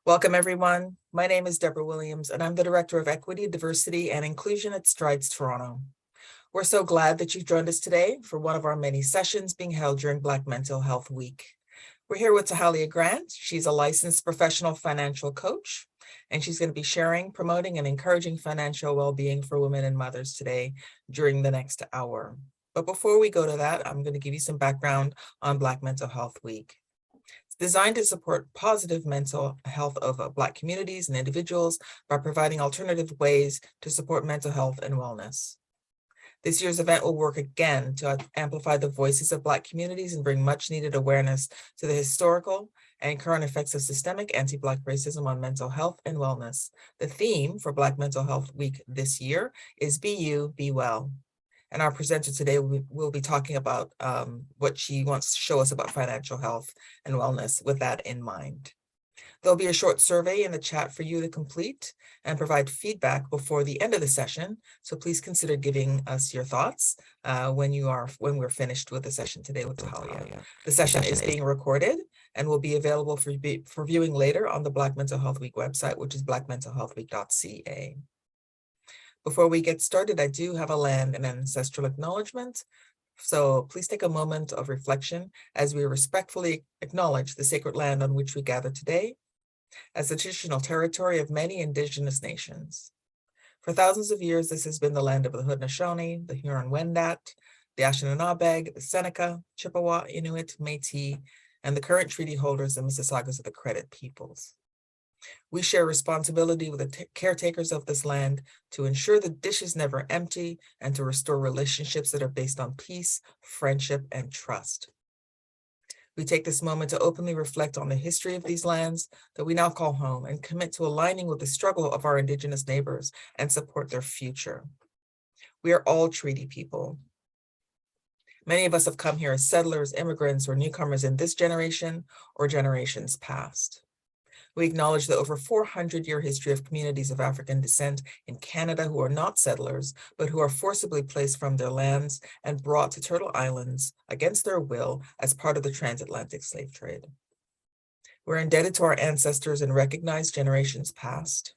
Welcome, everyone. My name is Deborah Williams, and I'm the Director of Equity, Diversity, and Inclusion at Strides Toronto. We're so glad that you've joined us today for one of our many sessions being held during Black Mental Health Week. We're here with Tahalia Grant. She's a licensed professional financial coach, and she's going to be sharing, promoting, and encouraging financial well-being for women and mothers today during the next hour. But before we go to that, I'm going to give you some background on Black Mental Health Week. Designed to support positive mental health of Black communities and individuals by providing alternative ways to support mental health and wellness. This year's event will work again to amplify the voices of Black communities and bring much needed awareness to the historical and current effects of systemic anti-Black racism on mental health and wellness. The theme for Black Mental Health Week this year is Be You, Be Well. And our presenter today will be talking about what she wants to show us about financial health and wellness with that in mind. There'll be a short survey in the chat for you to complete and provide feedback before the end of the session. So please consider giving us your thoughts when we're finished with the session today with Tahalia. The session is being recorded and will be available for viewing later on the Black Mental Health Week website, which is blackmentalhealthweek.ca. Before we get started, I do have a land and ancestral acknowledgement. So please take a moment of reflection as we respectfully acknowledge the sacred land on which we gather today as the traditional territory of many Indigenous nations. For thousands of years, this has been the land of the Haudenosaunee, the Huron-Wendat, the Anishinaabe, the Seneca, Chippewa, Inuit, Métis, and the current treaty holders and Mississaugas of the Credit peoples. We share responsibility with the caretakers of this land to ensure the dish is never empty and to restore relationships that are based on peace, friendship, and trust. We take this moment to openly reflect on the history of these lands that we now call home and commit to aligning with the struggle of our Indigenous neighbors and support their future. We are all treaty people. Many of us have come here as settlers, immigrants, or newcomers in this generation or generations past. We acknowledge the over 400-year history of communities of African descent in Canada who are not settlers, but who are forcibly placed from their lands and brought to Turtle Islands against their will as part of the transatlantic slave trade. We're indebted to our ancestors and recognize generations past.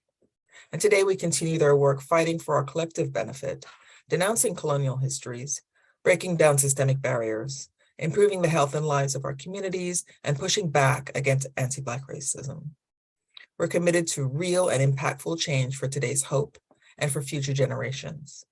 And today we continue their work fighting for our collective benefit, denouncing colonial histories, breaking down systemic barriers, improving the health and lives of our communities, and pushing back against anti-Black racism. We're committed to real and impactful change for today's hope and for future generations.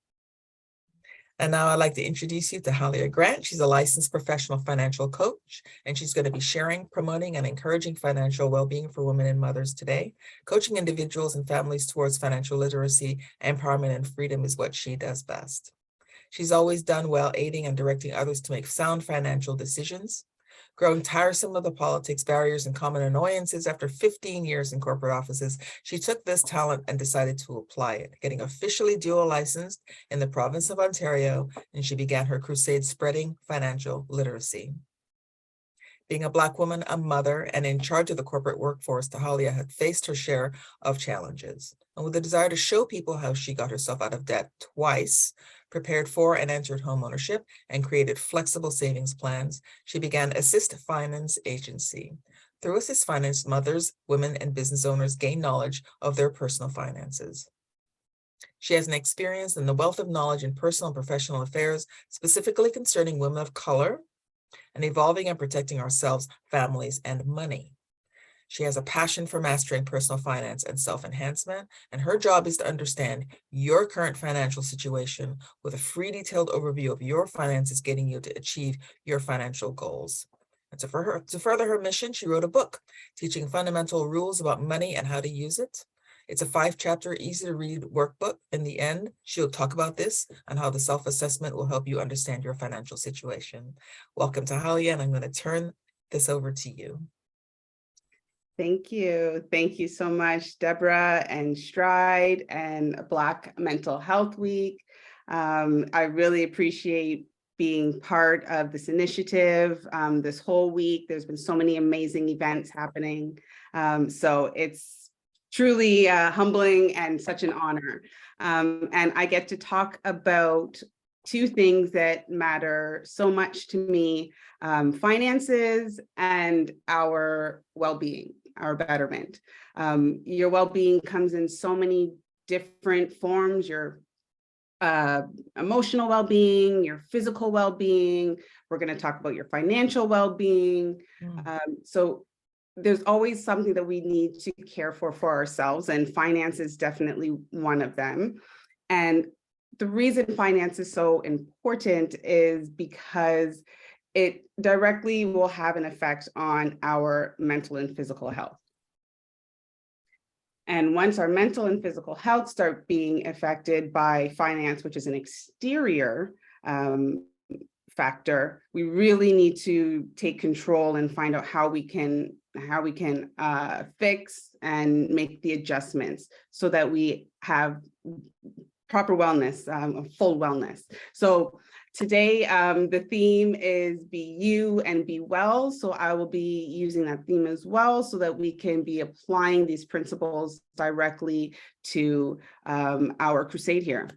And now I'd like to introduce you to Tahalia Grant. She's a licensed professional financial coach, and she's going to be sharing, promoting, and encouraging financial well-being for women and mothers today. Coaching individuals and families towards financial literacy, empowerment, and freedom is what she does best. She's always done well aiding and directing others to make sound financial decisions. Growing tiresome of the politics, barriers, and common annoyances after 15 years in corporate offices, she took this talent and decided to apply it, getting officially dual licensed in the province of Ontario, and she began her crusade spreading financial literacy. Being a Black woman, a mother, and in charge of the corporate workforce, Tahalia had faced her share of challenges. And with a desire to show people how she got herself out of debt twice, prepared for and entered homeownership, and created flexible savings plans, she began Asist Finance Agency. Through Asist Finance, mothers, women, and business owners gain knowledge of their personal finances. She has an experience and the wealth of knowledge in personal and professional affairs, specifically concerning women of color, and evolving and protecting ourselves, families, and money. She has a passion for mastering personal finance and self-enhancement, and her job is to understand your current financial situation with a free, detailed overview of your finances, getting you to achieve your financial goals. And to further her mission, she wrote a book teaching fundamental rules about money and how to use it. It's a 5-chapter, easy-to-read workbook. In the end, she'll talk about this and how the self-assessment will help you understand your financial situation. Welcome to Tahalia, and I'm going to turn this over to you. Thank you. Thank you so much, Deborah and Stride and Black Mental Health Week. I really appreciate being part of this initiative this whole week. There's been so many amazing events happening. So it's truly humbling and such an honor. And I get to talk about two things that matter so much to me, finances and our well-being. our betterment. Your well-being comes in so many different forms, your emotional well-being, your physical well-being. We're going to talk about your financial well-being. So there's always something that we need to care for ourselves, and finance is definitely one of them. And the reason finance is so important is because it directly will have an effect on our mental and physical health. And once our mental and physical health start being affected by finance, which is an exterior factor, we really need to take control and find out how we can fix and make the adjustments so that we have proper wellness, full wellness. So today, the theme is be you and be well. So I will be using that theme as well so that we can be applying these principles directly to our crusade here.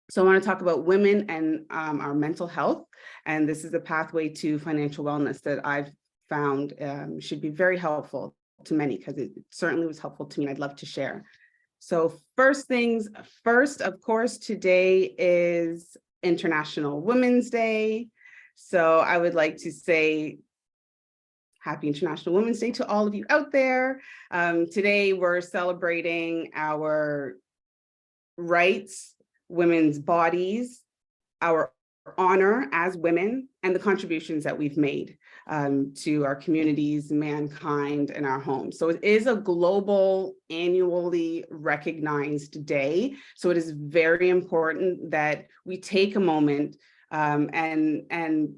So I want to talk about women and our mental health. And this is a pathway to financial wellness that I've found should be very helpful to many, because it certainly was helpful to me and I'd love to share. So first things first, of course, today is International Women's Day. So I would like to say Happy International Women's Day to all of you out there. Today we're celebrating our rights, women's bodies, our honor as women, and the contributions that we've made to our communities, mankind, and our homes. So it is a global, annually recognized day. So it is very important that we take a moment and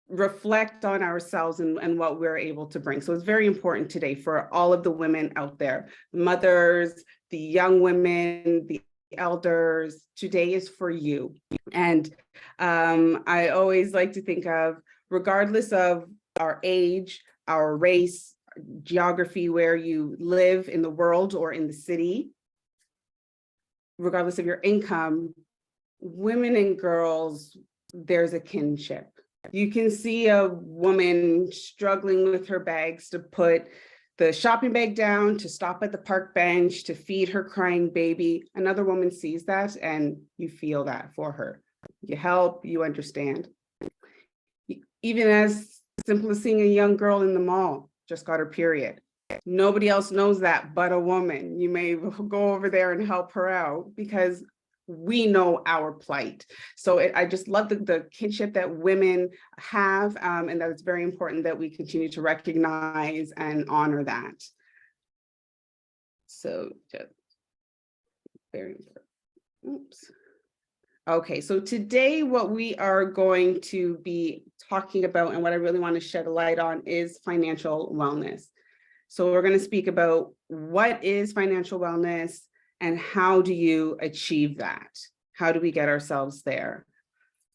reflect on ourselves and what we're able to bring. So it's very important today for all of the women out there, mothers, the young women, the elders. Today is for you. And I always like to think of, regardless of our age, our race, geography, where you live in the world or in the city, regardless of your income, women and girls, there's a kinship. You can see a woman struggling with her bags to put the shopping bag down, to stop at the park bench, to feed her crying baby. Another woman sees that and you feel that for her. You help, you understand. Even as simple as seeing a young girl in the mall, just got her period. Nobody else knows that but a woman. You may go over there and help her out because we know our plight. So I just love the kinship that women have, and that it's very important that we continue to recognize and honor that. So just very important. Oops. Okay, so today what we are going to be talking about, and what I really want to shed a light on, is financial wellness. So we're going to speak about what is financial wellness and how do you achieve that? How do we get ourselves there?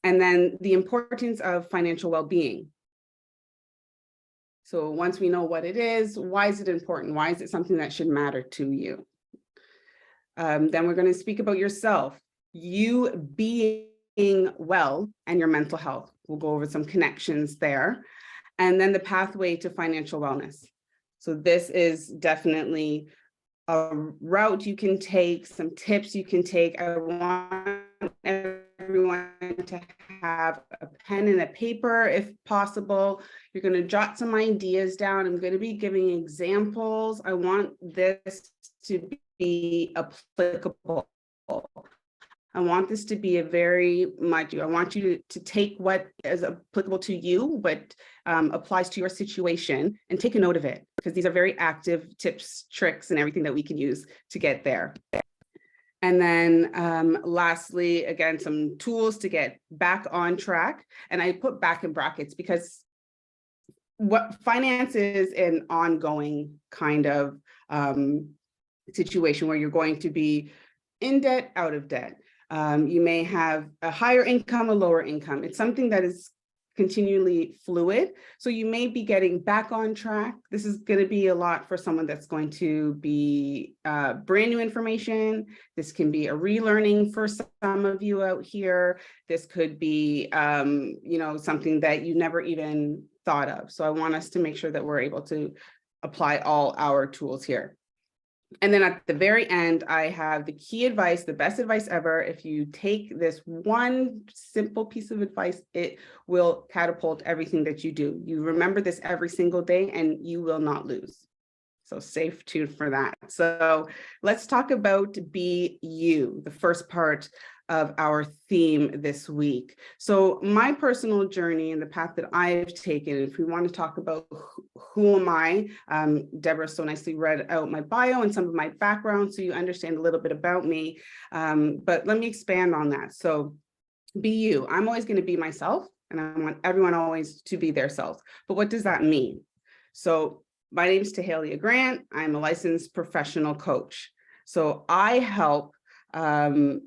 And then the importance of financial well-being. So once we know what it is, why is it important? Why is it something that should matter to you? Then we're going to speak about yourself, you being well, and your mental health. We'll go over some connections there. And then the pathway to financial wellness. So this is definitely a route you can take, some tips you can take. I want everyone to have a pen and a paper if possible. You're going to jot some ideas down. I'm going to be giving examples. I want this to be applicable. I want this to be I want you to take what is applicable to you, but applies to your situation, and take a note of it, because these are very active tips, tricks, and everything that we can use to get there. And then lastly, again, some tools to get back on track. And I put back in brackets because what finance is an ongoing kind of situation where you're going to be in debt, out of debt. You may have a higher income, a lower income. It's something that is continually fluid. So you may be getting back on track. This is going to be a lot for someone that's going to be brand new information. This can be a relearning for some of you out here. This could be, something that you never even thought of. So I want us to make sure that we're able to apply all our tools here. And then at the very end, I have the key advice, the best advice ever. If you take this one simple piece of advice, it will catapult everything that you do. You remember this every single day and you will not lose. So stay tuned for that. So let's talk about Be You, the first part of our theme this week. So my personal journey and the path that I've taken, if we want to talk about who am I, Deborah so nicely read out my bio and some of my background so you understand a little bit about me. But let me expand on that. So be you. I'm always going to be myself, and I want everyone always to be their self. But what does that mean? So my name is Tahalia Grant. I'm a licensed professional coach. So I help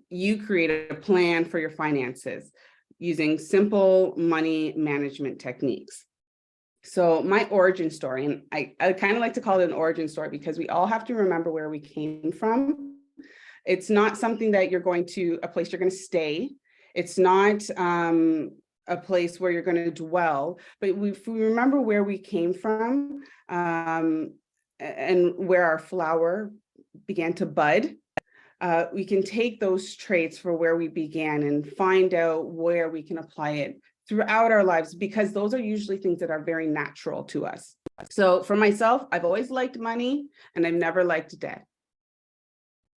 you create a plan for your finances using simple money management techniques. So my origin story, and I kind of like to call it an origin story because we all have to remember where we came from. It's not something that you're going to, a place you're going to stay. It's not a place where you're going to dwell, but if we remember where we came from and where our flower began to bud, we can take those traits for where we began and find out where we can apply it throughout our lives, because those are usually things that are very natural to us. So for myself, I've always liked money and I've never liked debt,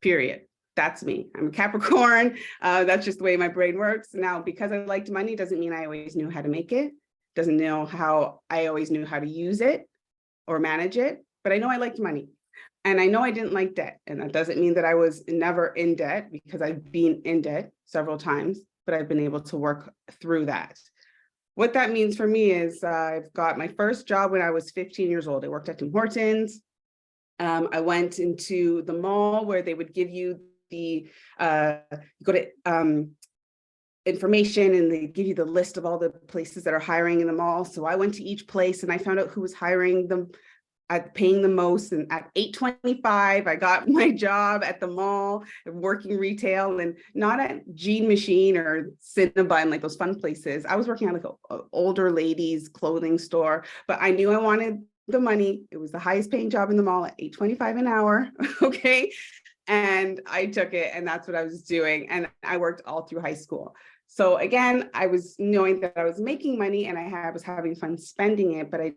period. That's me. I'm a Capricorn. That's just the way my brain works. Now, because I liked money doesn't mean I always knew how to make it. Doesn't know how I always knew how to use it or manage it, but I know I liked money. And I know I didn't like debt. And that doesn't mean that I was never in debt, because I've been in debt several times, but I've been able to work through that. What that means for me is I've got my first job when I was 15 years old. I worked at Tim Hortons. I went into the mall where they would give you the go to information and they give you the list of all the places that are hiring in the mall. So I went to each place and I found out who was hiring them, paying the most. And at 8:25, I got my job at the mall, working retail, and not at Jean Machine or Cinnabon, like those fun places. I was working at like an older ladies clothing store, but I knew I wanted the money. It was the highest paying job in the mall at $8.25 an hour. Okay. And I took it, and that's what I was doing. And I worked all through high school. So again, I was knowing that I was making money and I was having fun spending it, but I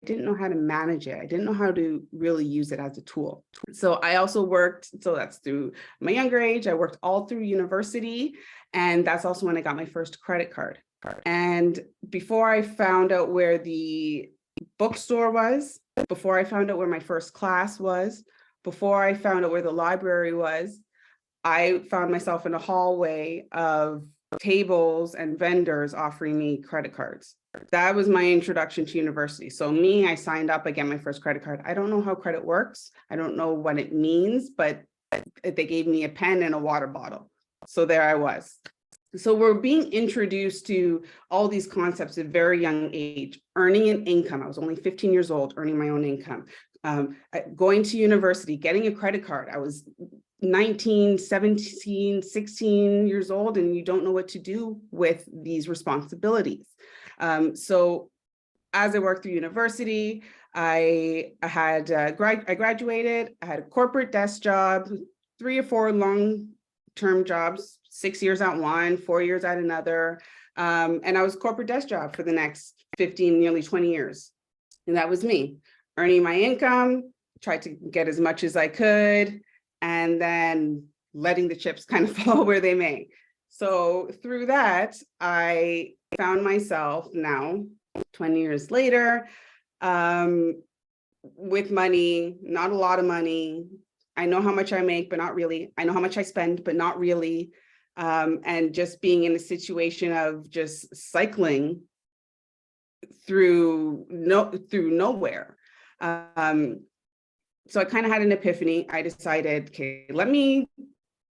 didn't know how to manage it. I didn't know how to really use it as a tool. So I also worked, so that's through my younger age, I worked all through university. And that's also when I got my first credit card. And before I found out where the bookstore was, before I found out where my first class was, before I found out where the library was, I found myself in a hallway of tables and vendors offering me credit cards. That was my introduction to university. So I signed up, again, my first credit card. I don't know how credit works. I don't know what it means, but they gave me a pen and a water bottle. So there I was. So we're being introduced to all these concepts at a very young age. Earning an income. I was only 15 years old, earning my own income. Going to university, getting a credit card. I was 19, 17, 16 years old, and you don't know what to do with these responsibilities. So as I worked through university, I graduated, I had a corporate desk job, 3 or 4 long-term jobs, 6 years at one, 4 years at another. And I was corporate desk job for the next 15, nearly 20 years. And that was me, earning my income, tried to get as much as I could, and then letting the chips kind of fall where they may. So through that, I found myself now, 20 years later, with money, not a lot of money. I know how much I make, but not really. I know how much I spend, but not really. And just being in a situation of just cycling through nowhere. So I kind of had an epiphany. I decided, okay, let me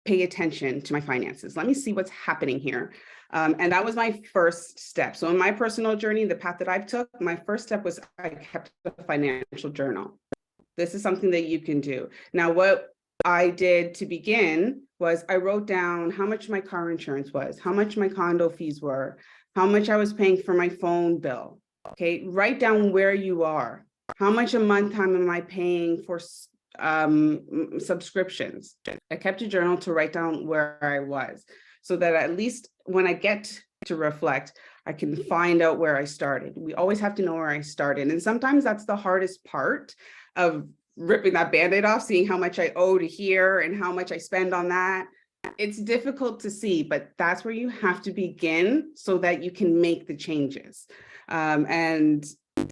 pay attention to my finances. Let me see what's happening here. And that was my first step. So in my personal journey, the path that I took, my first step was I kept a financial journal. This is something that you can do. Now, what I did to begin was I wrote down how much my car insurance was, how much my condo fees were, how much I was paying for my phone bill. Okay, write down where you are. How much a month am I paying for subscriptions? I kept a journal to write down where I was, so that at least when I get to reflect, I can find out where I started. We always have to know where I started. And sometimes that's the hardest part of ripping that Band-Aid off, seeing how much I owe to here and how much I spend on that. It's difficult to see, but that's where you have to begin so that you can make the changes. And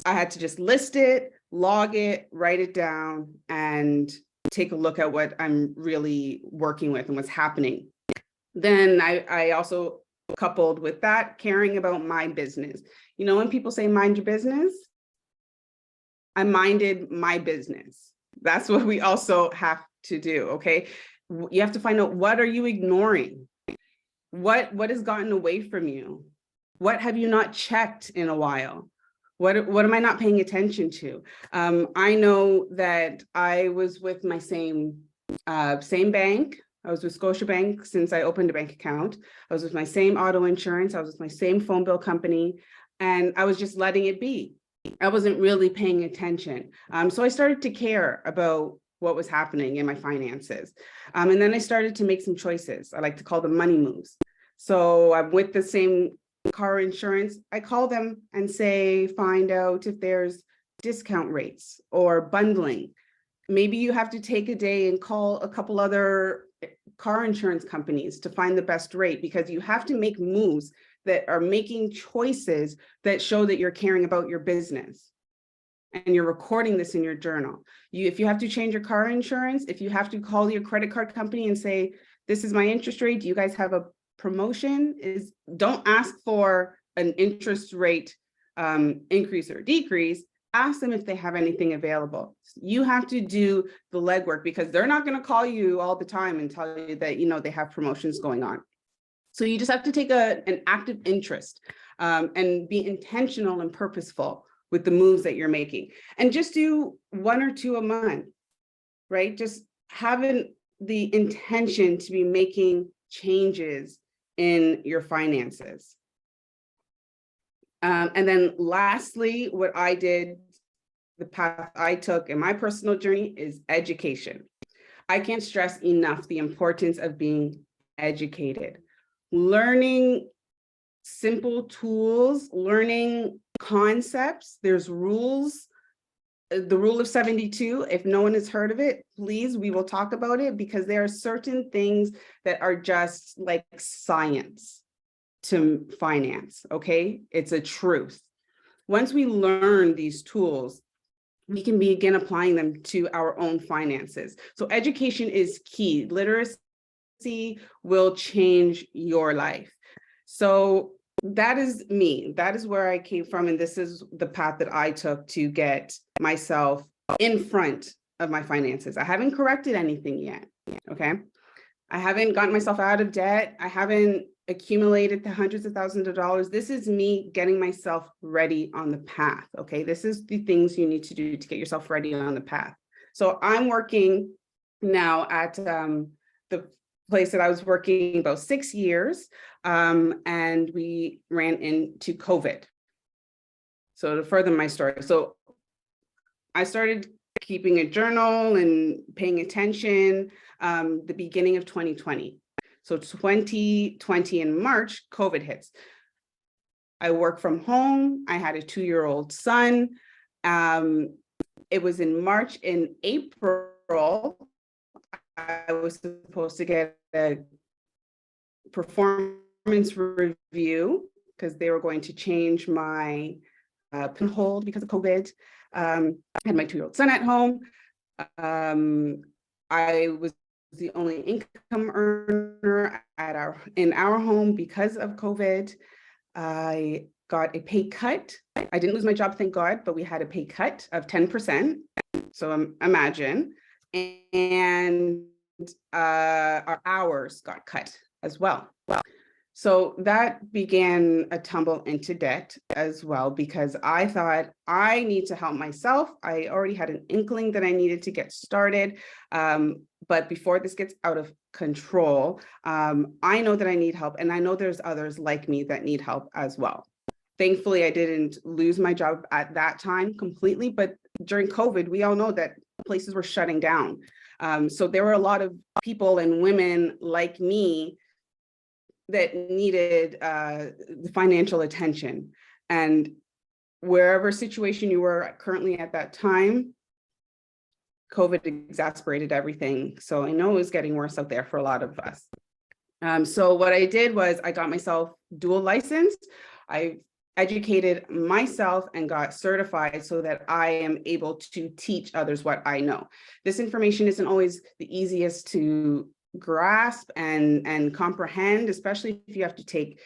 I had to just list it, log it, write it down, and take a look at what I'm really working with and what's happening. Then I also coupled with that, caring about my business. You know, when people say mind your business, I minded my business. That's what we also have to do, okay? You have to find out, what are you ignoring? What has gotten away from you? What have you not checked in a while? What am I not paying attention to? I know that I was with my same bank. I was with Scotiabank since I opened a bank account. I was with my same auto insurance. I was with my same phone bill company, and I was just letting it be. I wasn't really paying attention. So I started to care about what was happening in my finances. And then I started to make some choices. I like to call them money moves. So I'm with the same car insurance. I call them and say, find out if there's discount rates or bundling. Maybe you have to take a day and call a couple other car insurance companies to find the best rate, because you have to make moves that are making choices that show that you're caring about your business. And you're recording this in your journal. If you have to change your car insurance, if you have to call your credit card company and say, this is my interest rate, do you guys have a promotion? Don't ask for an interest rate increase or decrease. Ask them if they have anything available. You have to do the legwork, because they're not going to call you all the time and tell you that, you know, they have promotions going on. So you just have to take an active interest and be intentional and purposeful with the moves that you're making, and just do 1 or 2 a month, right? Just having the intention to be making changes in your finances. And then lastly, what I did, the path I took in my personal journey, is education. I can't stress enough the importance of being educated, learning simple tools, learning concepts. There's rules, the rule of 72. If no one has heard of it, please, we will talk about it, because there are certain things that are just like science to finance, okay? It's a truth. Once we learn these tools, we can begin applying them to our own finances. So education is key. Literacy will change your life. So that is me. That is where I came from. And this is the path that I took to get myself in front of my finances. I haven't corrected anything yet, okay? I haven't gotten myself out of debt. I haven't accumulated the hundreds of thousands of dollars. This is me getting myself ready on the path, okay? This is the things you need to do to get yourself ready on the path. So I'm working now at the place that I was working about 6 years, and we ran into COVID. So to further my story, so I started keeping a journal and paying attention the beginning of 2020. So 2020 in March, COVID hits. I work from home. I had a 2-year-old son. It was in March. In April, I was supposed to get a performance review, because they were going to change my pin hold because of COVID. I had my 2-year-old son at home. I was the only income earner in our home because of COVID. I got a pay cut. I didn't lose my job, thank God, but we had a pay cut of 10%. So imagine. And our hours got cut as well. So that began a tumble into debt as well, because I thought I need to help myself. I already had an inkling that I needed to get started. But before this gets out of control, I know that I need help, and I know there's others like me that need help as well. Thankfully, I didn't lose my job at that time completely, but during COVID, we all know that places were shutting down. So there were a lot of people and women like me that needed the financial attention. And wherever situation you were currently at that time, COVID exacerbated everything. So I know it was getting worse out there for a lot of us. So what I did was I got myself dual licensed. I educated myself and got certified so that I am able to teach others what I know. This information isn't always the easiest to grasp and comprehend, especially if you have to take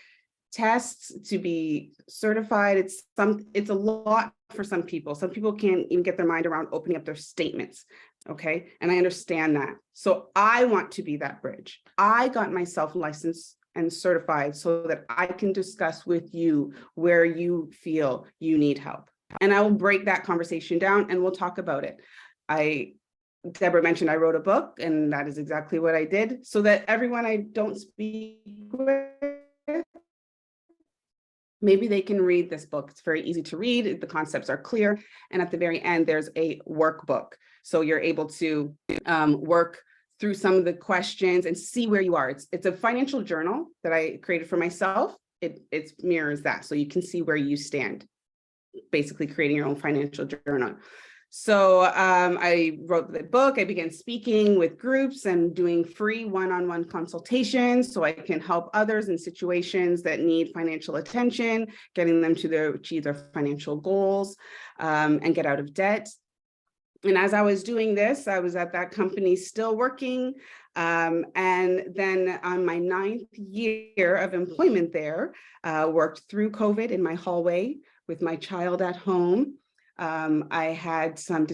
tests to be certified. It's a lot for some people. Some people can't even get their mind around opening up their statements. Okay. And I understand that. So I want to be that bridge. I got myself licensed and certified so that I can discuss with you where you feel you need help. And I will break that conversation down and we'll talk about it. Deborah mentioned I wrote a book, and that is exactly what I did, so that everyone I don't speak with, maybe they can read this book. It's very easy to read. The concepts are clear. And at the very end, there's a workbook. So you're able to work through some of the questions and see where you are. It's a financial journal that I created for myself. It mirrors that. So you can see where you stand, basically creating your own financial journal. So I wrote the book. I began speaking with groups and doing free one-on-one consultations so I can help others in situations that need financial attention, getting them to achieve their financial goals and get out of debt. And as I was doing this, I was at that company still working. And then on my 9th year of employment there, worked through COVID in my hallway with my child at home. I had some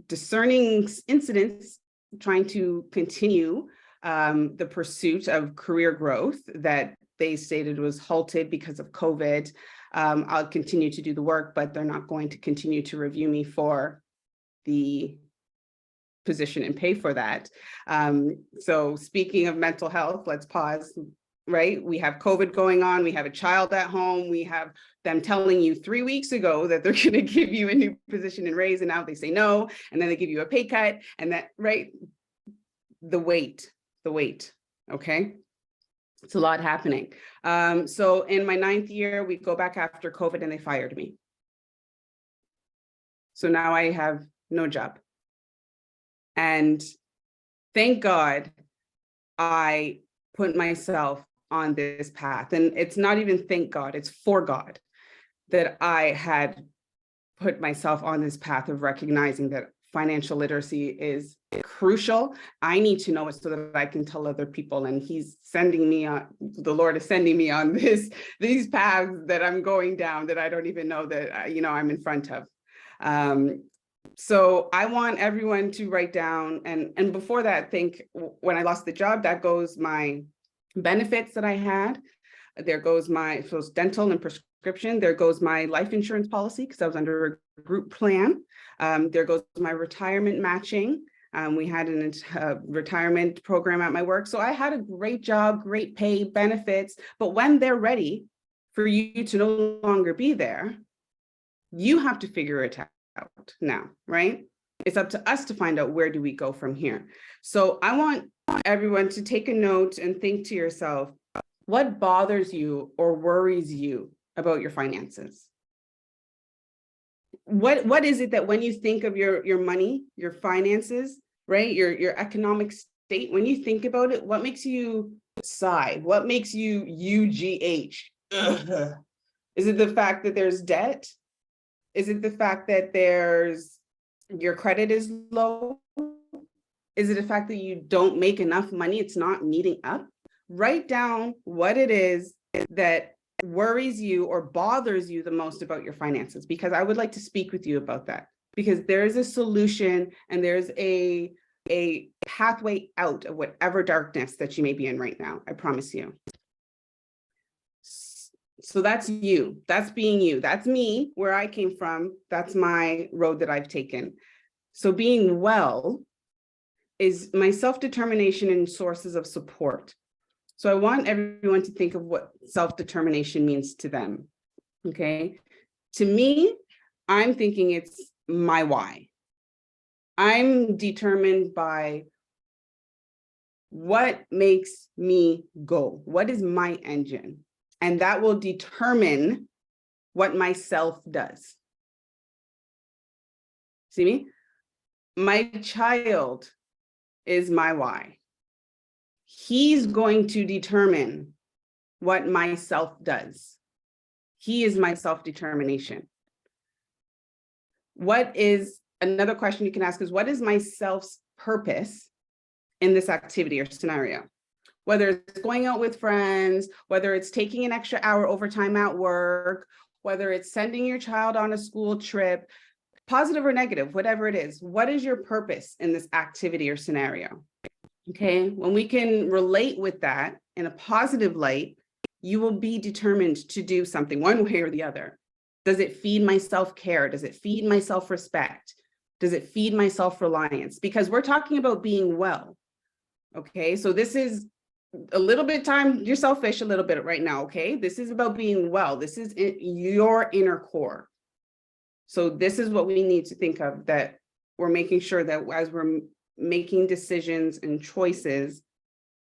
discerning incidents trying to continue the pursuit of career growth that they stated was halted because of COVID. I'll continue to do the work, but they're not going to continue to review me for the position and pay for that. So speaking of mental health, let's pause. Right? We have COVID going on. We have a child at home. We have them telling you 3 weeks ago that they're going to give you a new position and raise, and now they say no, and then they give you a pay cut, and that, right? The weight. Okay. It's a lot happening. So in my 9th year, we go back after COVID and they fired me. So now I have no job. And thank God I put myself on this path. And it's not even thank God, it's for God that I had put myself on this path of recognizing that financial literacy is crucial. I need to know it so that I can tell other people. And he's sending me on, the Lord is sending me on these paths that I'm going down that I don't even know that, I'm in front of. So I want everyone to write down, and before that, think when I lost the job, that goes my benefits that I had. There goes my dental and prescription. There goes my life insurance policy because I was under a group plan. There goes my retirement matching. We had a retirement program at my work. So I had a great job, great pay, benefits. But when they're ready for you to no longer be there, you have to figure it out now, right? It's up to us to find out where do we go from here. So I want everyone to take a note and think to yourself, what bothers you or worries you about your finances? What is it that when you think of your money, your finances, right? Your economic state, when you think about it, what makes you sigh? What makes you UGH? Ugh. Is it the fact that there's debt? Is it the fact that your credit is low? Is it the fact that you don't make enough money? It's not meeting up? Write down what it is that worries you or bothers you the most about your finances, because I would like to speak with you about that, because there is a solution and there's a pathway out of whatever darkness that you may be in right now. I promise you. So that's you, that's being you, that's me, where I came from, that's my road that I've taken. So being well is my self-determination and sources of support. So I want everyone to think of what self-determination means to them, okay? To me, I'm thinking it's my why. I'm determined by what makes me go. What is my engine? And that will determine what my self does. See me? My child is my why. He's going to determine what my self does. He is my self-determination. What is another question you can ask is, what is my self's purpose in this activity or scenario? Whether it's going out with friends, whether it's taking an extra hour overtime at work, whether it's sending your child on a school trip, positive or negative, whatever it is, what is your purpose in this activity or scenario? Okay, when we can relate with that in a positive light, you will be determined to do something one way or the other. Does it feed my self-care? Does it feed my self-respect? Does it feed my self-reliance? Because we're talking about being well. Okay, so this is a little bit time, you're selfish a little bit right now, okay? This is about being well. This is your inner core. So this is what we need to think of, that we're making sure that as we're making decisions and choices,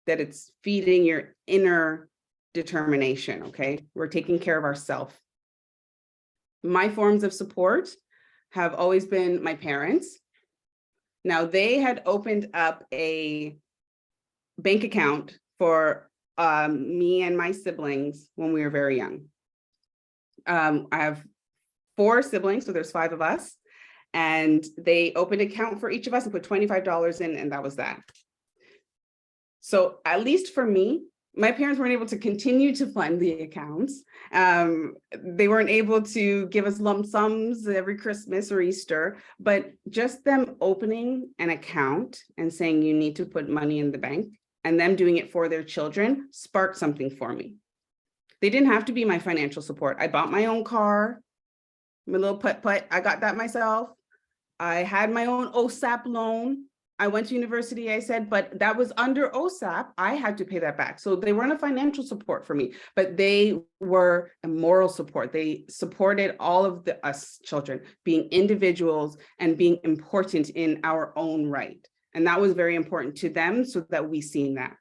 that it's feeding your inner determination, okay? We're taking care of ourselves. My forms of support have always been my parents. Now, they had opened up a bank account for me and my siblings when we were very young. I have 4 siblings, so there's 5 of us, and they opened an account for each of us and put $25 in, and that was that. So at least for me, my parents weren't able to continue to fund the accounts. They weren't able to give us lump sums every Christmas or Easter, but just them opening an account and saying you need to put money in the bank and them doing it for their children sparked something for me. They didn't have to be my financial support. I bought my own car, my little putt-putt, I got that myself. I had my own OSAP loan. I went to university, I said, but that was under OSAP. I had to pay that back. So they weren't a financial support for me, but they were a moral support. They supported all of us children being individuals and being important in our own right. And that was very important to them, so that we seen that.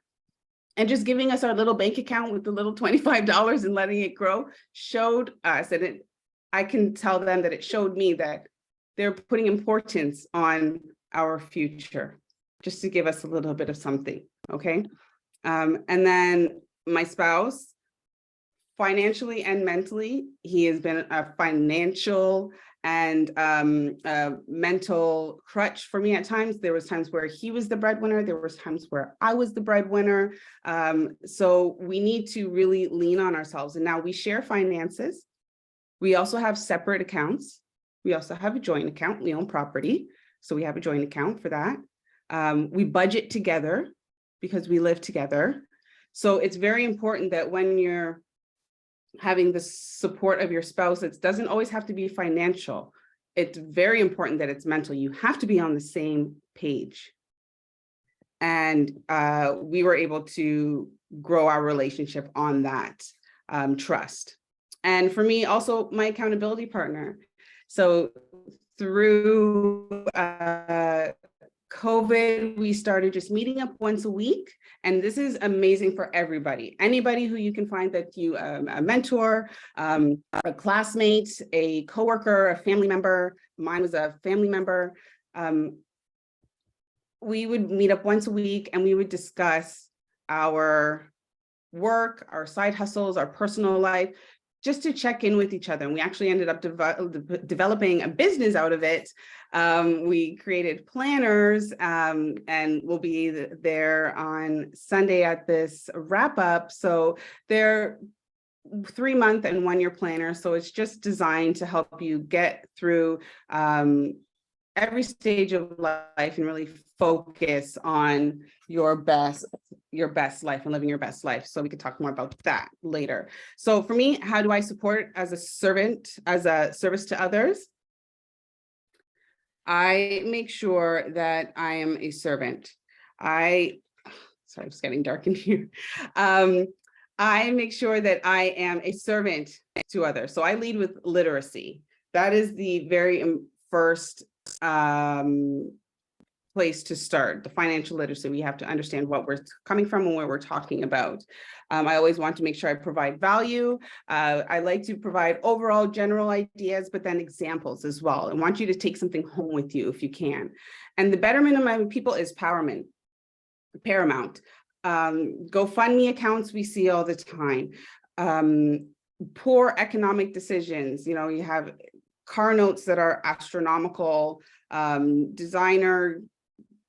And just giving us our little bank account with the little $25 and letting it grow showed us, and I can tell them that it showed me that they're putting importance on our future, just to give us a little bit of something, okay? And then my spouse, financially and mentally, he has been a financial and mental crutch for me at times. There was times where he was the breadwinner. There was times where I was the breadwinner. So we need to really lean on ourselves. And now we share finances. We also have separate accounts. We also have a joint account. We own property, so we have a joint account for that. We budget together because we live together. So it's very important that when you're having the support of your spouse, it doesn't always have to be financial. It's very important that it's mental. You have to be on the same page. And we were able to grow our relationship on that trust. And for me, also my accountability partner. So through COVID, we started just meeting up once a week. And this is amazing for everybody. Anybody who you can find that you, a mentor, a classmate, a coworker, a family member. Mine was a family member. We would meet up once a week and we would discuss our work, our side hustles, our personal life, just to check in with each other. And we actually ended up developing a business out of it. We created planners and we'll be there on Sunday at this wrap up. So they're 3-month and 1-year planners. So it's just designed to help you get through every stage of life and really focus on your best life and living your best life. So we could talk more about that later. So for me, how do I support as a servant, as a service to others? I make sure that I am a servant. Sorry, it's getting dark in here. I make sure that I am a servant to others. So I lead with literacy. That is the very first place to start, the financial literacy. We have to understand what we're coming from and where we're talking about. I always want to make sure I provide value. I like to provide overall general ideas, but then examples as well. I want you to take something home with you if you can. And the betterment of my people is paramount. GoFundMe accounts we see all the time. Poor economic decisions. You know, you have car notes that are astronomical, designer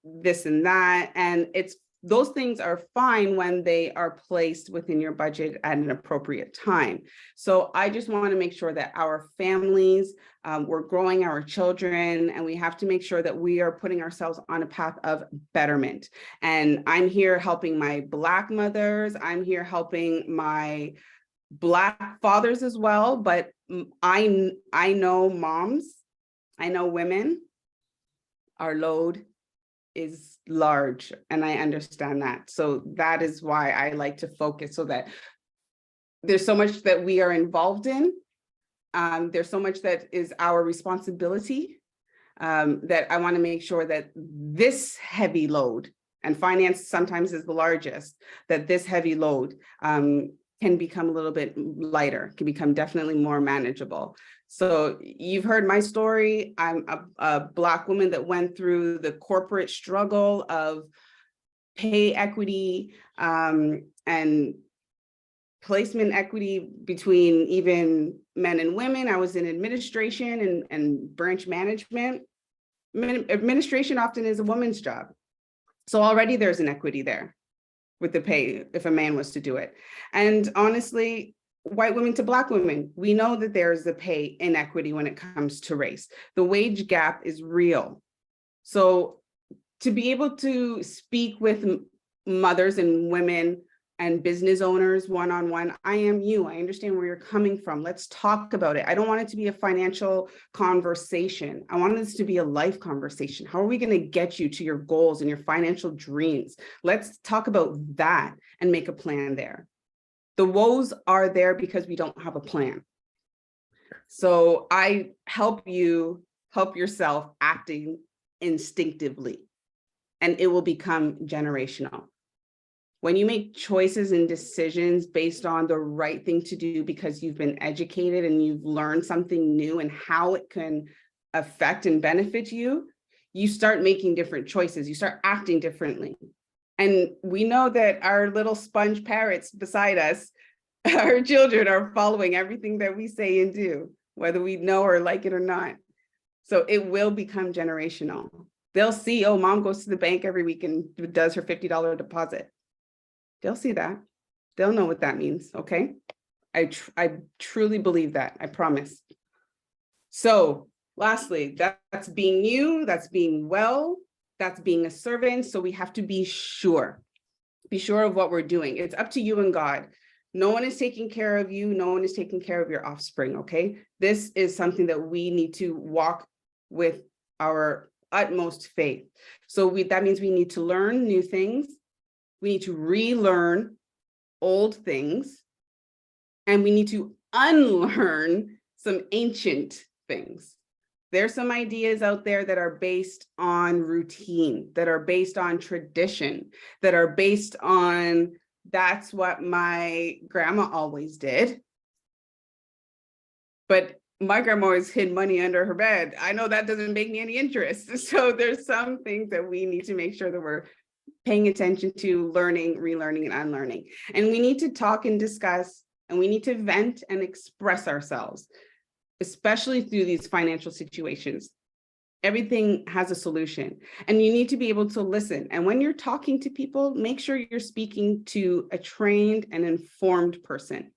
this and that, and those things are fine when they are placed within your budget at an appropriate time. So I just want to make sure that our families, we're growing our children, and we have to make sure that we are putting ourselves on a path of betterment. And I'm here helping my Black mothers. I'm here helping my Black fathers as well. But I know moms, I know women, our load is large, and I understand that. So that is why I like to focus, so that there's so much that we are involved in. There's so much that is our responsibility, that I want to make sure that this heavy load, and finance sometimes is the largest, that this heavy load can become a little bit lighter, can become definitely more manageable. So you've heard my story. I'm a Black woman that went through the corporate struggle of pay equity and placement equity between even men and women. I was in administration and branch management. Administration often is a woman's job. So already there's an equity there with the pay if a man was to do it. And honestly, white women to Black women, we know that there's a pay inequity when it comes to race. The wage gap is real. So to be able to speak with mothers and women and business owners one-on-one, I am you. I understand where you're coming from. Let's talk about it. I don't want it to be a financial conversation. I want this to be a life conversation. How are we going to get you to your goals and your financial dreams? Let's talk about that and make a plan there. The woes are there because we don't have a plan. So I help you help yourself acting instinctively, and it will become generational. When you make choices and decisions based on the right thing to do because you've been educated and you've learned something new and how it can affect and benefit you, you start making different choices. You start acting differently. And we know that our little sponge parrots beside us, our children, are following everything that we say and do, whether we know or like it or not. So it will become generational. They'll see, oh, mom goes to the bank every week and does her $50 deposit. They'll see that. They'll know what that means, okay? I truly believe that, I promise. So lastly, that's being you, that's being well, that's being a servant. So we have to be sure of what we're doing. It's up to you and God. No one is taking care of you. No one is taking care of your offspring, okay? This is something that we need to walk with our utmost faith. So that means we need to learn new things. We need to relearn old things. And we need to unlearn some ancient things. There's some ideas out there that are based on routine, that are based on tradition, that are based on that's what my grandma always did. But my grandma always hid money under her bed. I know that doesn't make me any interest. So there's some things that we need to make sure that we're paying attention to, learning, relearning, and unlearning. And we need to talk and discuss, and we need to vent and express ourselves, especially through these financial situations. Everything has a solution, and you need to be able to listen. And when you're talking to people, make sure you're speaking to a trained and informed person.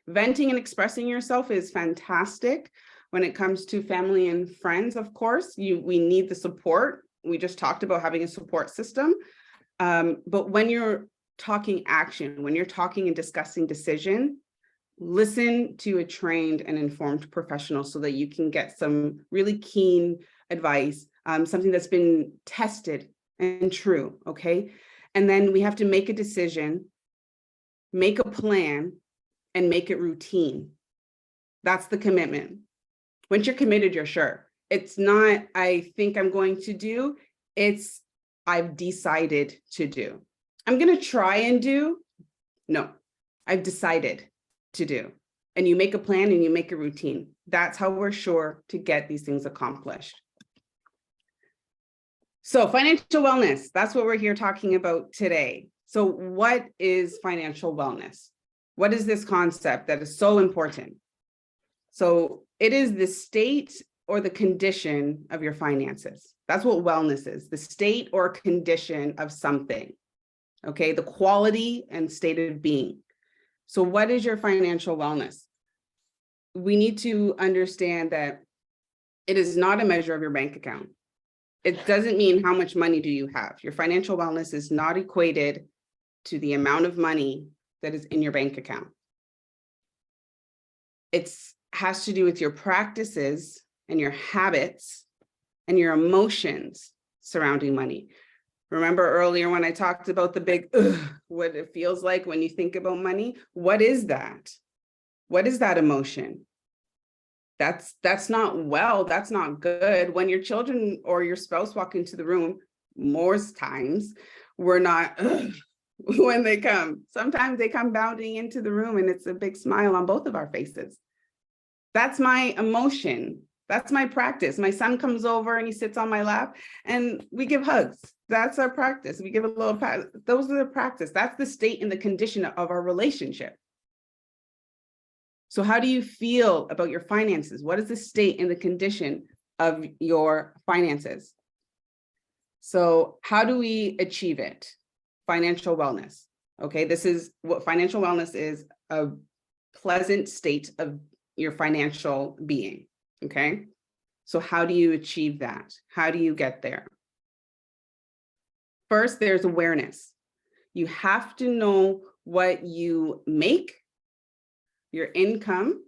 Venting and expressing yourself is fantastic when it comes to family and friends, of course. We need the support. We just talked about having a support system. But when you're talking action, when you're talking and discussing decision, listen to a trained and informed professional so that you can get some really keen advice, something that's been tested and true, okay? And then we have to make a decision, make a plan, and make it routine. That's the commitment. Once you're committed, you're sure. It's not, I think I'm going to do, it's I've decided to do. I'm going to try and do. No, I've decided to do. And you make a plan and you make a routine. That's how we're sure to get these things accomplished. So financial wellness, that's what we're here talking about today. So what is financial wellness? What is this concept that is so important? So it is the state or the condition of your finances. That's what wellness is, the state or condition of something. Okay, the quality and state of being. So what is your financial wellness? We need to understand that it is not a measure of your bank account. It doesn't mean how much money do you have. Your financial wellness is not equated to the amount of money that is in your bank account. It has to do with your practices and your habits and your emotions surrounding money. Remember earlier when I talked about the big, what it feels like when you think about money? What is that? What is that emotion? That's not well, that's not good. When your children or your spouse walk into the room, most times we're not, when they come. Sometimes they come bounding into the room and it's a big smile on both of our faces. That's my emotion. That's my practice. My son comes over and he sits on my lap and we give hugs. That's our practice. We give a little pat. Those are the practice. That's the state and the condition of our relationship. So how do you feel about your finances? What is the state and the condition of your finances? So how do we achieve it? Financial wellness. Okay, this is what financial wellness is, a pleasant state of your financial being. Okay, so how do you achieve that? How do you get there? First, there's awareness. You have to know what you make, your income,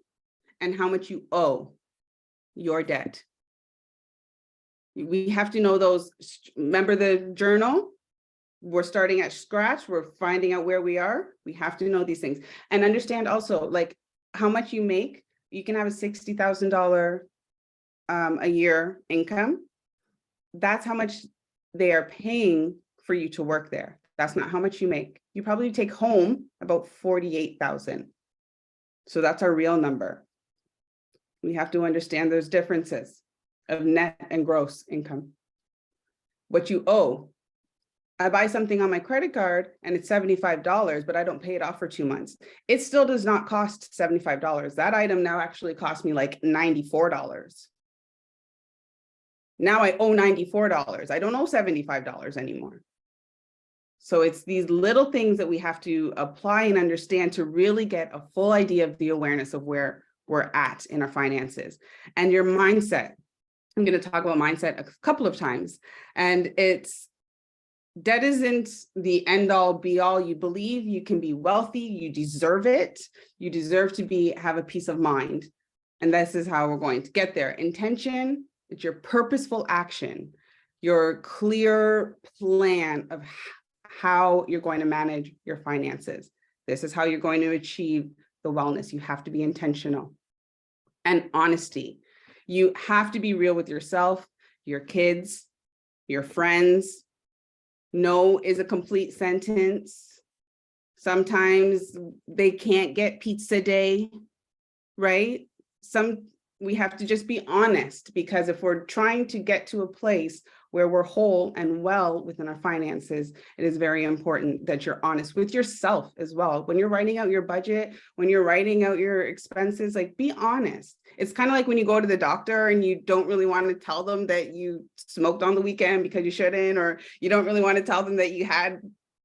and how much you owe, your debt. We have to know those. Remember the journal? We're starting at scratch. We're finding out where we are. We have to know these things and understand also like how much you make. You can have a $60,000 a year income. That's how much they are paying for you to work there. That's not how much you make. You probably take home about $48,000. So that's our real number. We have to understand those differences of net and gross income. What you owe. I buy something on my credit card and it's $75, but I don't pay it off for 2 months. It still does not cost $75. That item now actually cost me like $94. Now I owe $94. I don't owe $75 anymore. So it's these little things that we have to apply and understand to really get a full idea of the awareness of where we're at in our finances and your mindset. I'm going to talk about mindset a couple of times, and debt isn't the end all be all. You believe you can be wealthy, you deserve it. You deserve to have a peace of mind. And this is how we're going to get there. Intention, it's your purposeful action, your clear plan of how you're going to manage your finances. This is how you're going to achieve the wellness. You have to be intentional. And honesty. You have to be real with yourself, your kids, your friends. No is a complete sentence. Sometimes they can't get pizza day, right? We have to just be honest, because if we're trying to get to a place where we're whole and well within our finances, it is very important that you're honest with yourself as well. When you're writing out your budget, when you're writing out your expenses, like be honest. It's kind of like when you go to the doctor and you don't really want to tell them that you smoked on the weekend because you shouldn't, or you don't really want to tell them that you had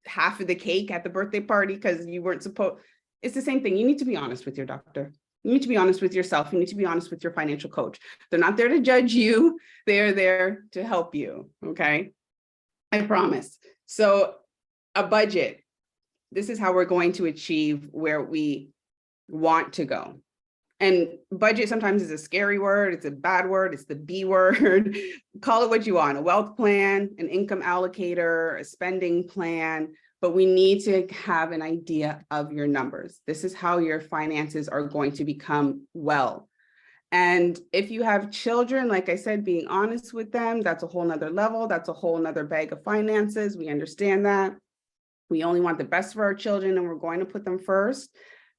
half of the cake at the birthday party because you weren't supposed. It's the same thing. You need to be honest with your doctor. You need to be honest with yourself. You need to be honest with your financial coach. They're not there to judge you. They're there to help you. Okay. I promise. So a budget, this is how we're going to achieve where we want to go. And budget sometimes is a scary word. It's a bad word. It's the B word. Call it what you want, a wealth plan, an income allocator, a spending plan. But we need to have an idea of your numbers. This is how your finances are going to become well. And if you have children, like I said, being honest with them, that's a whole nother level. That's a whole nother bag of finances. We understand that. We only want the best for our children and we're going to put them first.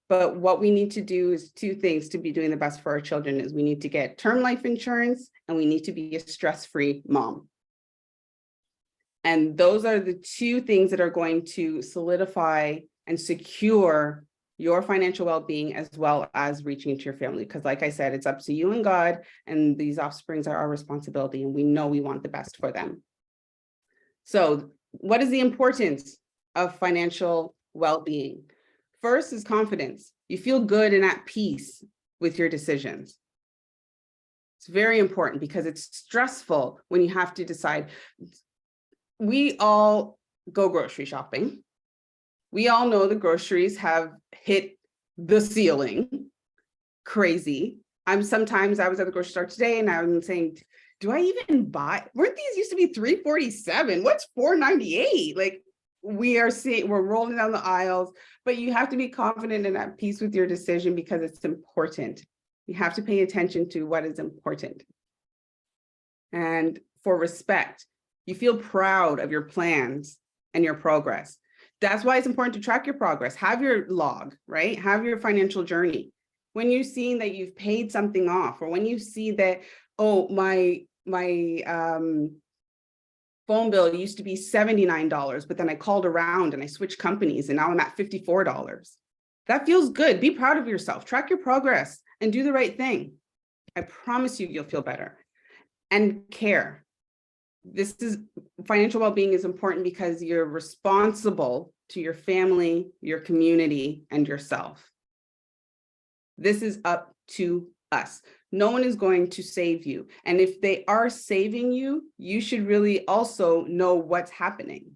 But what we need to do is two things to be doing the best for our children is we need to get term life insurance and we need to be a stress-free mom. And those are the two things that are going to solidify and secure your financial well-being as well as reaching into your family. Because like I said, it's up to you and God, and these offsprings are our responsibility, and we know we want the best for them. So what is the importance of financial well-being? First is confidence. You feel good and at peace with your decisions. It's very important because it's stressful when you have to decide. We all go grocery shopping. We all know the groceries have hit the ceiling. Crazy. I was at the grocery store today and I'm saying, do I even buy? Weren't these used to be $3.47? What's $4.98? Like we're rolling down the aisles, but you have to be confident and at peace with your decision because it's important. You have to pay attention to what is important. And for respect, you feel proud of your plans and your progress. That's why it's important to track your progress. Have your log, right? Have your financial journey. When you've seen that you've paid something off, or when you see that, oh, my phone bill used to be $79, but then I called around and I switched companies and now I'm at $54. That feels good. Be proud of yourself. Track your progress and do the right thing. I promise you, you'll feel better. And care. Financial well-being is important because you're responsible to your family, your community, and yourself. This is up to us. No one is going to save you. And if they are saving you, you should really also know what's happening,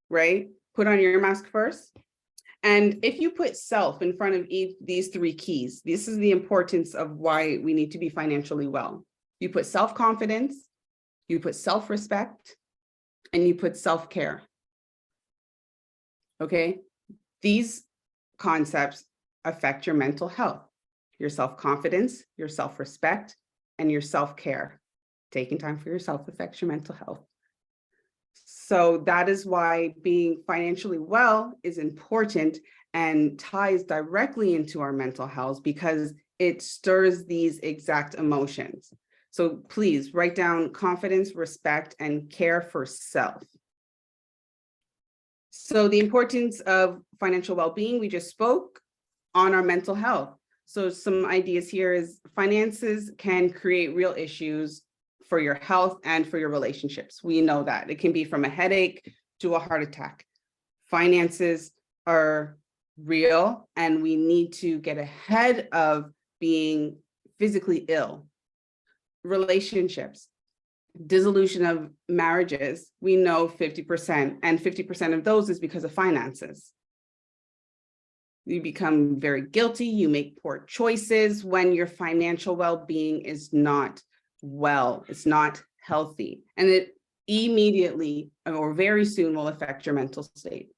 right? Put on your mask first. And if you put self in front of these three keys, this is the importance of why we need to be financially well. You put self-confidence, you put self-respect, and you put self-care. Okay? These concepts affect your mental health, your self-confidence, your self-respect, and your self-care. Taking time for yourself affects your mental health. So that is why being financially well is important and ties directly into our mental health because it stirs these exact emotions. So please write down confidence, respect, and care for self. So the importance of financial well-being, we just spoke on our mental health. So some ideas here is finances can create real issues for your health and for your relationships. We know that. It can be from a headache to a heart attack. Finances are real and we need to get ahead of being physically ill. Relationships, dissolution of marriages, we know 50%, and 50% of those is because of finances. You become very guilty, you make poor choices when your financial well-being is not well, it's not healthy, and it immediately or very soon will affect your mental state.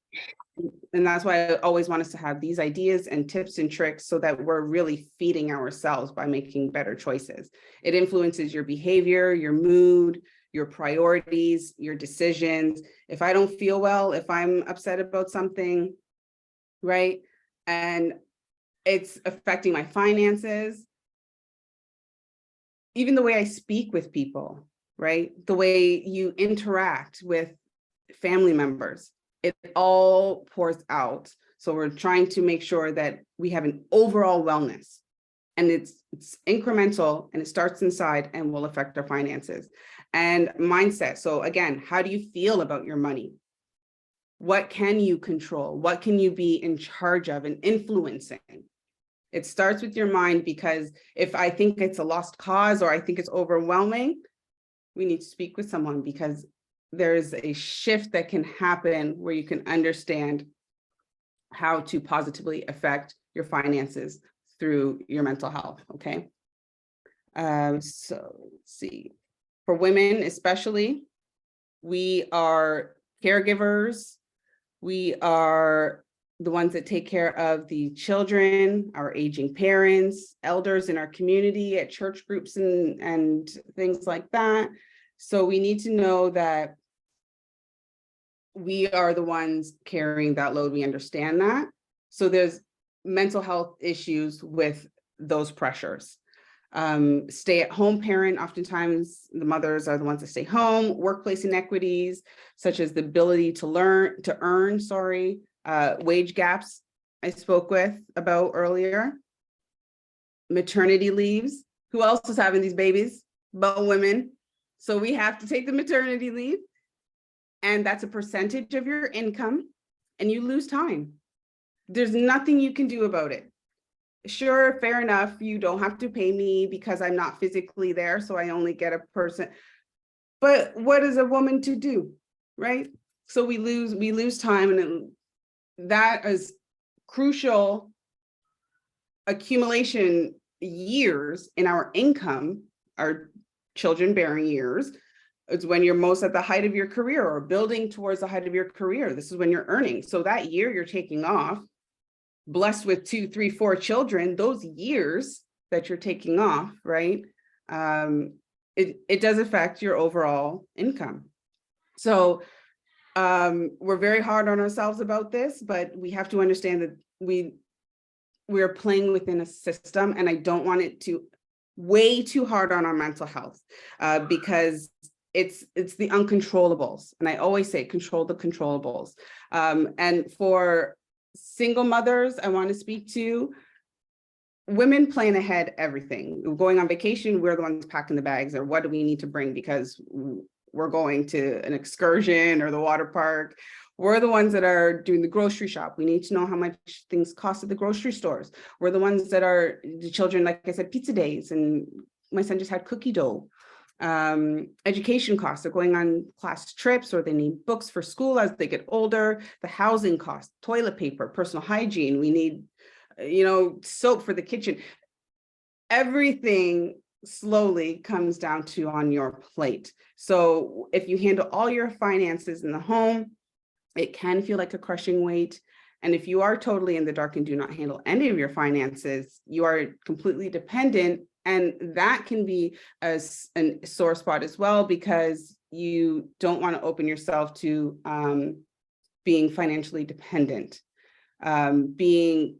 And that's why I always want us to have these ideas and tips and tricks so that we're really feeding ourselves by making better choices. It influences your behavior, your mood, your priorities, your decisions. If I don't feel well, if I'm upset about something, right? And it's affecting my finances, even the way I speak with people, right? The way you interact with family members, it all pours out. So we're trying to make sure that we have an overall wellness, and it's incremental and it starts inside and will affect our finances and mindset. So again, how do you feel about your money? What can you control? What can you be in charge of and influencing? It starts with your mind, because if I think it's a lost cause or I think it's overwhelming, we need to speak with someone, because there's a shift that can happen where you can understand how to positively affect your finances through your mental health, okay? So let's see. For women especially, we are caregivers, we are the ones that take care of the children, our aging parents, elders in our community, at church groups and things like that. So we need to know that we are the ones carrying that load. We understand that. So there's mental health issues with those pressures. Stay-at-home parent, oftentimes the mothers are the ones that stay home. Workplace inequities, such as the ability to earn, wage gaps I spoke about earlier. Maternity leaves. Who else is having these babies but women? So we have to take the maternity leave, and that's a percentage of your income, and you lose time. There's nothing you can do about it. Sure, fair enough, you don't have to pay me because I'm not physically there, so I only get a person. But what is a woman to do, right? So we lose time, and that is crucial accumulation years in our income, our children bearing years. It's when you're most at the height of your career or building towards the height of your career. This is when you're earning. So that year you're taking off, blessed with 2, 3, 4 children, those years that you're taking off, right? It does affect your overall income. So we're very hard on ourselves about this, but we have to understand that we're playing within a system, and I don't want it to weigh too hard on our mental health because it's the uncontrollables. And I always say, control the controllables. And for single mothers, I want to speak to women plan ahead everything. Going on vacation, we're the ones packing the bags, or what do we need to bring because we're going to an excursion or the water park. We're the ones that are doing the grocery shop. We need to know how much things cost at the grocery stores. We're the ones that are the children, like I said, pizza days, and my son just had cookie dough. Education costs, they're going on class trips, or they need books for school as they get older. The housing costs, toilet paper, personal hygiene. We need, soap for the kitchen. Everything slowly comes down to on your plate. So if you handle all your finances in the home, it can feel like a crushing weight. And if you are totally in the dark and do not handle any of your finances, you are completely dependent. And that can be a sore spot as well, because you don't want to open yourself to being financially dependent, being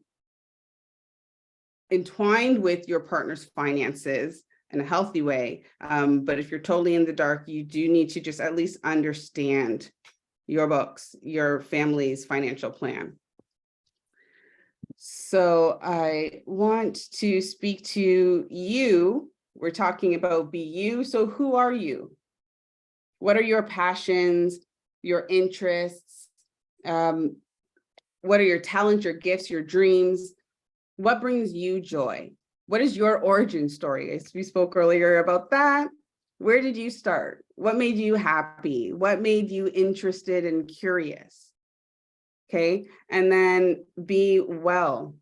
entwined with your partner's finances in a healthy way. But if you're totally in the dark, you do need to just at least understand your books, your family's financial plan. So I want to speak to you. We're talking about be you. So who are you? What are your passions, your interests? What are your talents, your gifts, your dreams? What brings you joy? What is your origin story? We spoke earlier about that. Where did you start? What made you happy? What made you interested and curious? Okay, and then be well,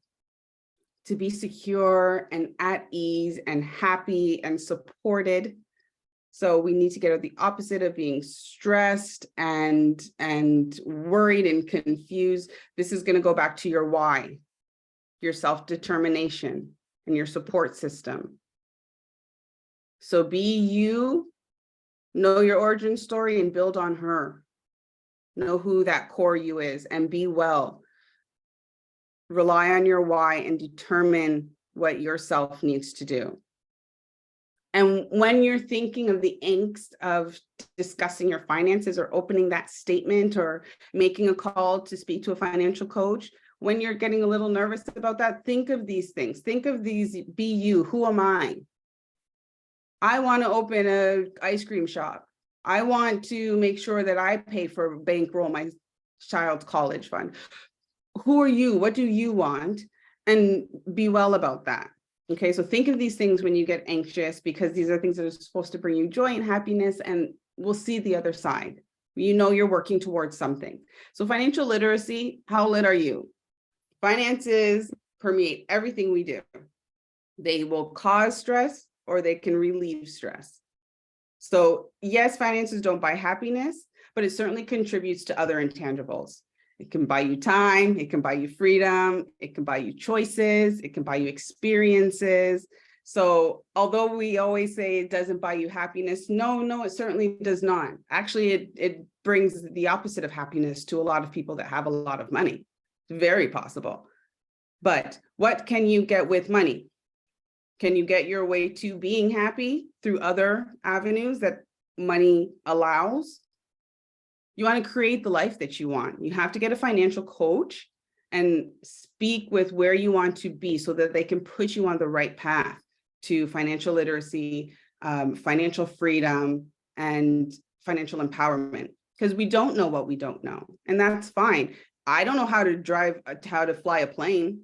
to be secure and at ease and happy and supported. So we need to get at the opposite of being stressed and worried and confused. This is going to go back to your why, your self-determination, and your support system. So be you, know your origin story, and build on her. Know who that core you is, and be well. Rely on your why and determine what yourself needs to do. And when you're thinking of the angst of discussing your finances, or opening that statement, or making a call to speak to a financial coach, when you're getting a little nervous about that, think of these things. Think of these, be you. Who am I? I want to open an ice cream shop. I want to make sure that I pay for bankroll my child's college fund. Who are you? What do you want? And be well about that. Okay, so think of these things when you get anxious, because these are things that are supposed to bring you joy and happiness, and we'll see the other side. You know you're working towards something. So financial literacy, how lit are you? Finances permeate everything we do. They will cause stress, or they can relieve stress. So yes, finances don't buy happiness, but it certainly contributes to other intangibles. It can buy you time, it can buy you freedom, it can buy you choices, it can buy you experiences. So although we always say it doesn't buy you happiness, no, it certainly does not. Actually, it brings the opposite of happiness to a lot of people that have a lot of money. It's very possible. But what can you get with money? Can you get your way to being happy through other avenues that money allows? You want to create the life that you want. You have to get a financial coach and speak with where you want to be so that they can put you on the right path to financial literacy, financial freedom, and financial empowerment. Because we don't know what we don't know, and that's fine. I don't know how to fly a plane.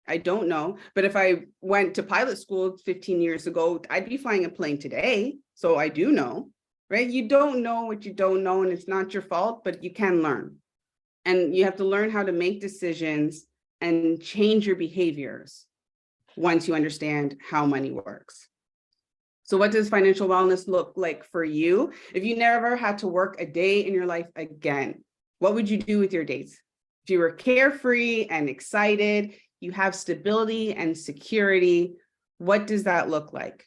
I don't know. But if I went to pilot school 15 years ago, I'd be flying a plane today. So I do know, right? You don't know what you don't know, and it's not your fault, but you can learn. And you have to learn how to make decisions and change your behaviors once you understand how money works. So what does financial wellness look like for you? If you never had to work a day in your life again, what would you do with your days? If you were carefree and excited, you have stability and security, what does that look like?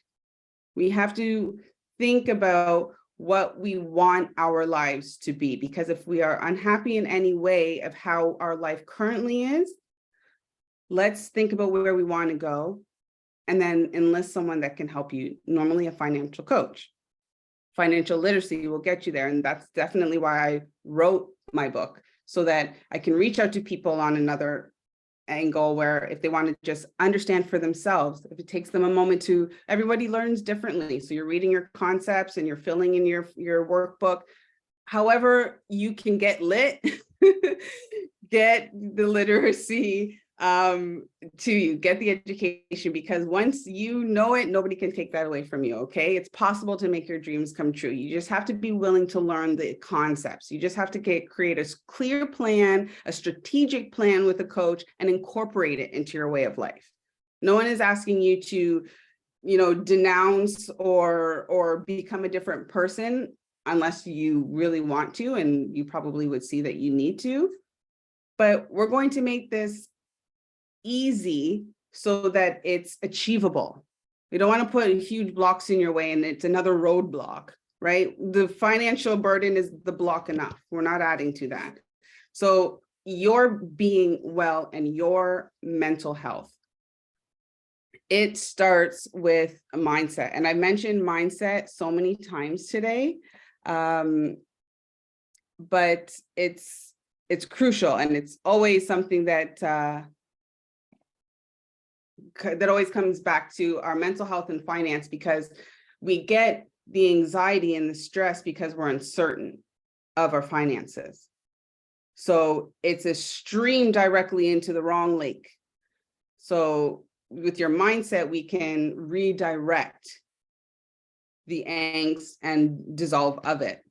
We have to think about what we want our lives to be, because if we are unhappy in any way of how our life currently is, let's think about where we want to go and then enlist someone that can help you, normally a financial coach. Financial literacy will get you there. And that's definitely why I wrote my book, so that I can reach out to people on another angle where if they want to just understand for themselves, if it takes them a moment to, everybody learns differently. So you're reading your concepts and you're filling in your workbook. However, you can get lit, get the literacy to you, get the education, because once you know it, nobody can take that away from you. Okay. It's possible to make your dreams come true. You just have to be willing to learn the concepts. You just have to create a clear plan, a strategic plan with a coach, and incorporate it into your way of life. No one is asking you to, denounce or become a different person unless you really want to, and you probably would see that you need to. But we're going to make this easy so that it's achievable. We don't want to put huge blocks in your way and it's another roadblock, right? The financial burden is the block enough. We're not adding to that. So your being well and your mental health, it starts with a mindset. And I mentioned mindset so many times today, but it's crucial, and it's always something that always comes back to our mental health and finance, because we get the anxiety and the stress because we're uncertain of our finances. So it's a stream directly into the wrong lake. So with your mindset, we can redirect the angst and dissolve of it.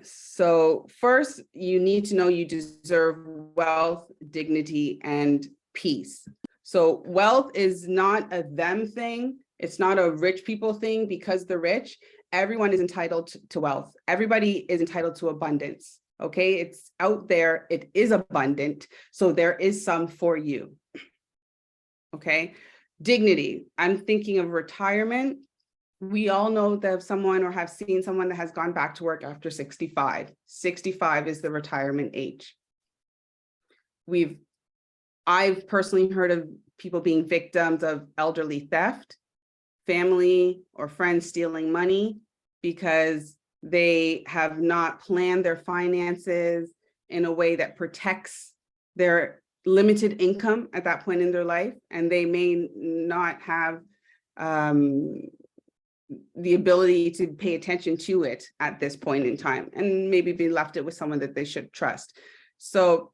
So first, you need to know you deserve wealth, dignity, and peace. So wealth is not a them thing. It's not a rich people thing because they're rich. Everyone is entitled to wealth. Everybody is entitled to abundance. Okay, it's out there. It is abundant. So there is some for you. Okay, dignity. I'm thinking of retirement. We all know that someone or have seen someone that has gone back to work after 65. 65 is the retirement age. I've personally heard of people being victims of elderly theft, family or friends stealing money because they have not planned their finances in a way that protects their limited income at that point in their life. And they may not have the ability to pay attention to it at this point in time, and maybe be left it with someone that they should trust. So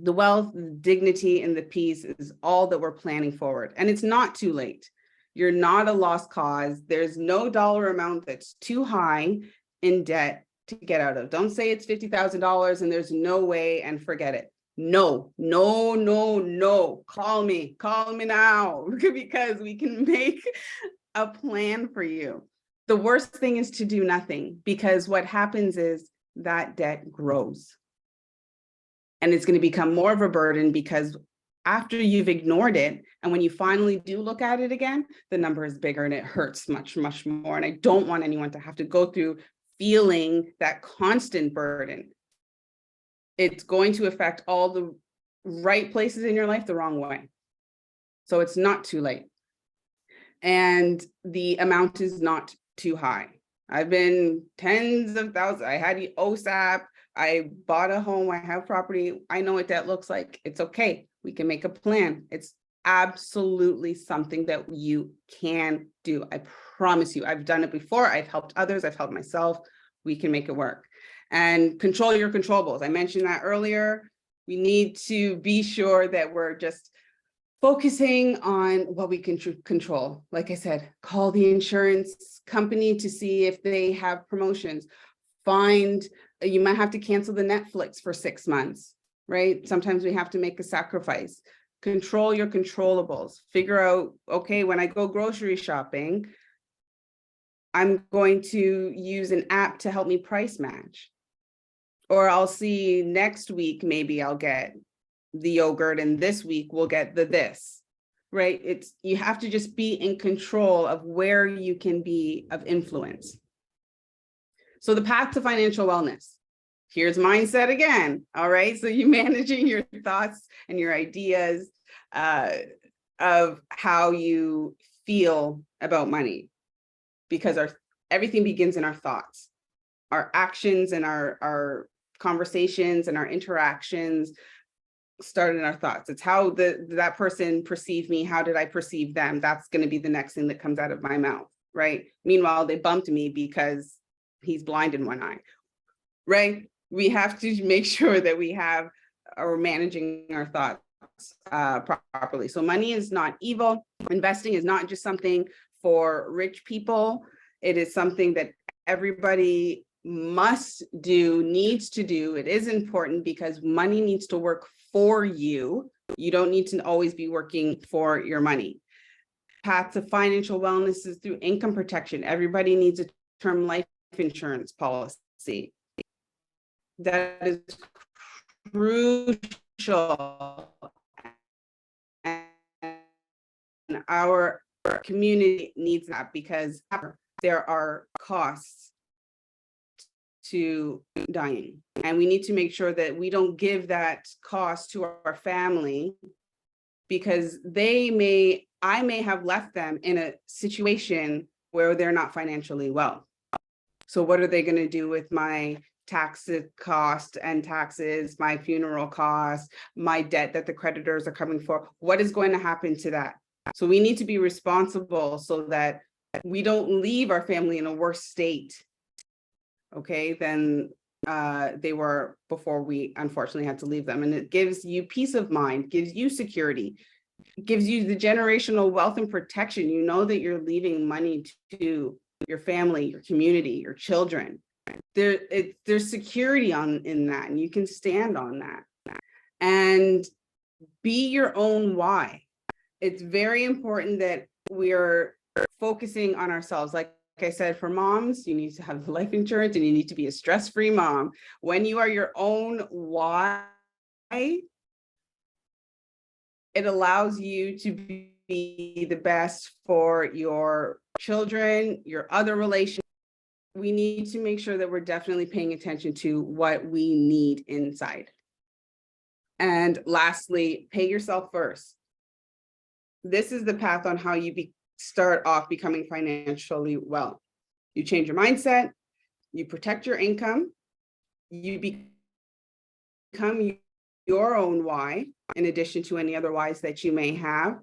the wealth, the dignity, and the peace is all that we're planning forward. And it's not too late. You're not a lost cause. There's no dollar amount that's too high in debt to get out of. Don't say it's $50,000 and there's no way and forget it. No. Call me now, because we can make a plan for you. The worst thing is to do nothing, because what happens is that debt grows. And it's going to become more of a burden because after you've ignored it, and when you finally do look at it again, the number is bigger and it hurts much, much more. And I don't want anyone to have to go through feeling that constant burden. It's going to affect all the right places in your life the wrong way. So it's not too late. And the amount is not too high. I've been tens of thousands. I had OSAP. I bought a home. I have property. I know what that looks like. It's okay. We can make a plan. It's absolutely something that you can do. I promise you. I've done it before. I've helped others. I've helped myself. We can make it work. And control your controllables. I mentioned that earlier. We need to be sure that we're just focusing on what we can control. Like I said, call the insurance company to see if they have promotions. You might have to cancel the Netflix for 6 months, right? Sometimes we have to make a sacrifice. Control your controllables. Figure out, okay, when I go grocery shopping, I'm going to use an app to help me price match. Or I'll see next week, maybe I'll get the yogurt, and this week we'll get this, right? You have to just be in control of where you can be of influence. So the path to financial wellness. Here's mindset again. All right. So you're managing your thoughts and your ideas of how you feel about money, because everything begins in our thoughts, our actions and our conversations and our interactions start in our thoughts. It's how that person perceived me. How did I perceive them? That's going to be the next thing that comes out of my mouth, right? Meanwhile, they bumped me because he's blind in one eye, right? We have to make sure that we are managing our thoughts properly. So money is not evil. Investing is not just something for rich people. It is something that everybody must do, needs to do. It is important because money needs to work for you. You don't need to always be working for your money. Path to financial wellness is through income protection. Everybody needs a term life insurance policy. That is crucial. And our community needs that because there are costs to dying. And we need to make sure that we don't give that cost to our family, because I may have left them in a situation where they're not financially well. So what are they going to do with my taxes cost and taxes, my funeral costs, my debt that the creditors are coming for? What is going to happen to that? So we need to be responsible so that we don't leave our family in a worse state, okay, than they were before we unfortunately had to leave them. And it gives you peace of mind, gives you security, gives you the generational wealth and protection. You know that you're leaving money to your family, your community, your children. There's security in that, and you can stand on that. And be your own why. It's very important that we're focusing on ourselves. Like I said, for moms, you need to have life insurance and you need to be a stress-free mom. When you are your own why, it allows you to be the best for your children, your other relations. We need to make sure that we're definitely paying attention to what we need inside. And lastly, pay yourself first. This is the path on how you start off becoming financially well. You change your mindset, you protect your income, you become your own why, in addition to any other whys that you may have,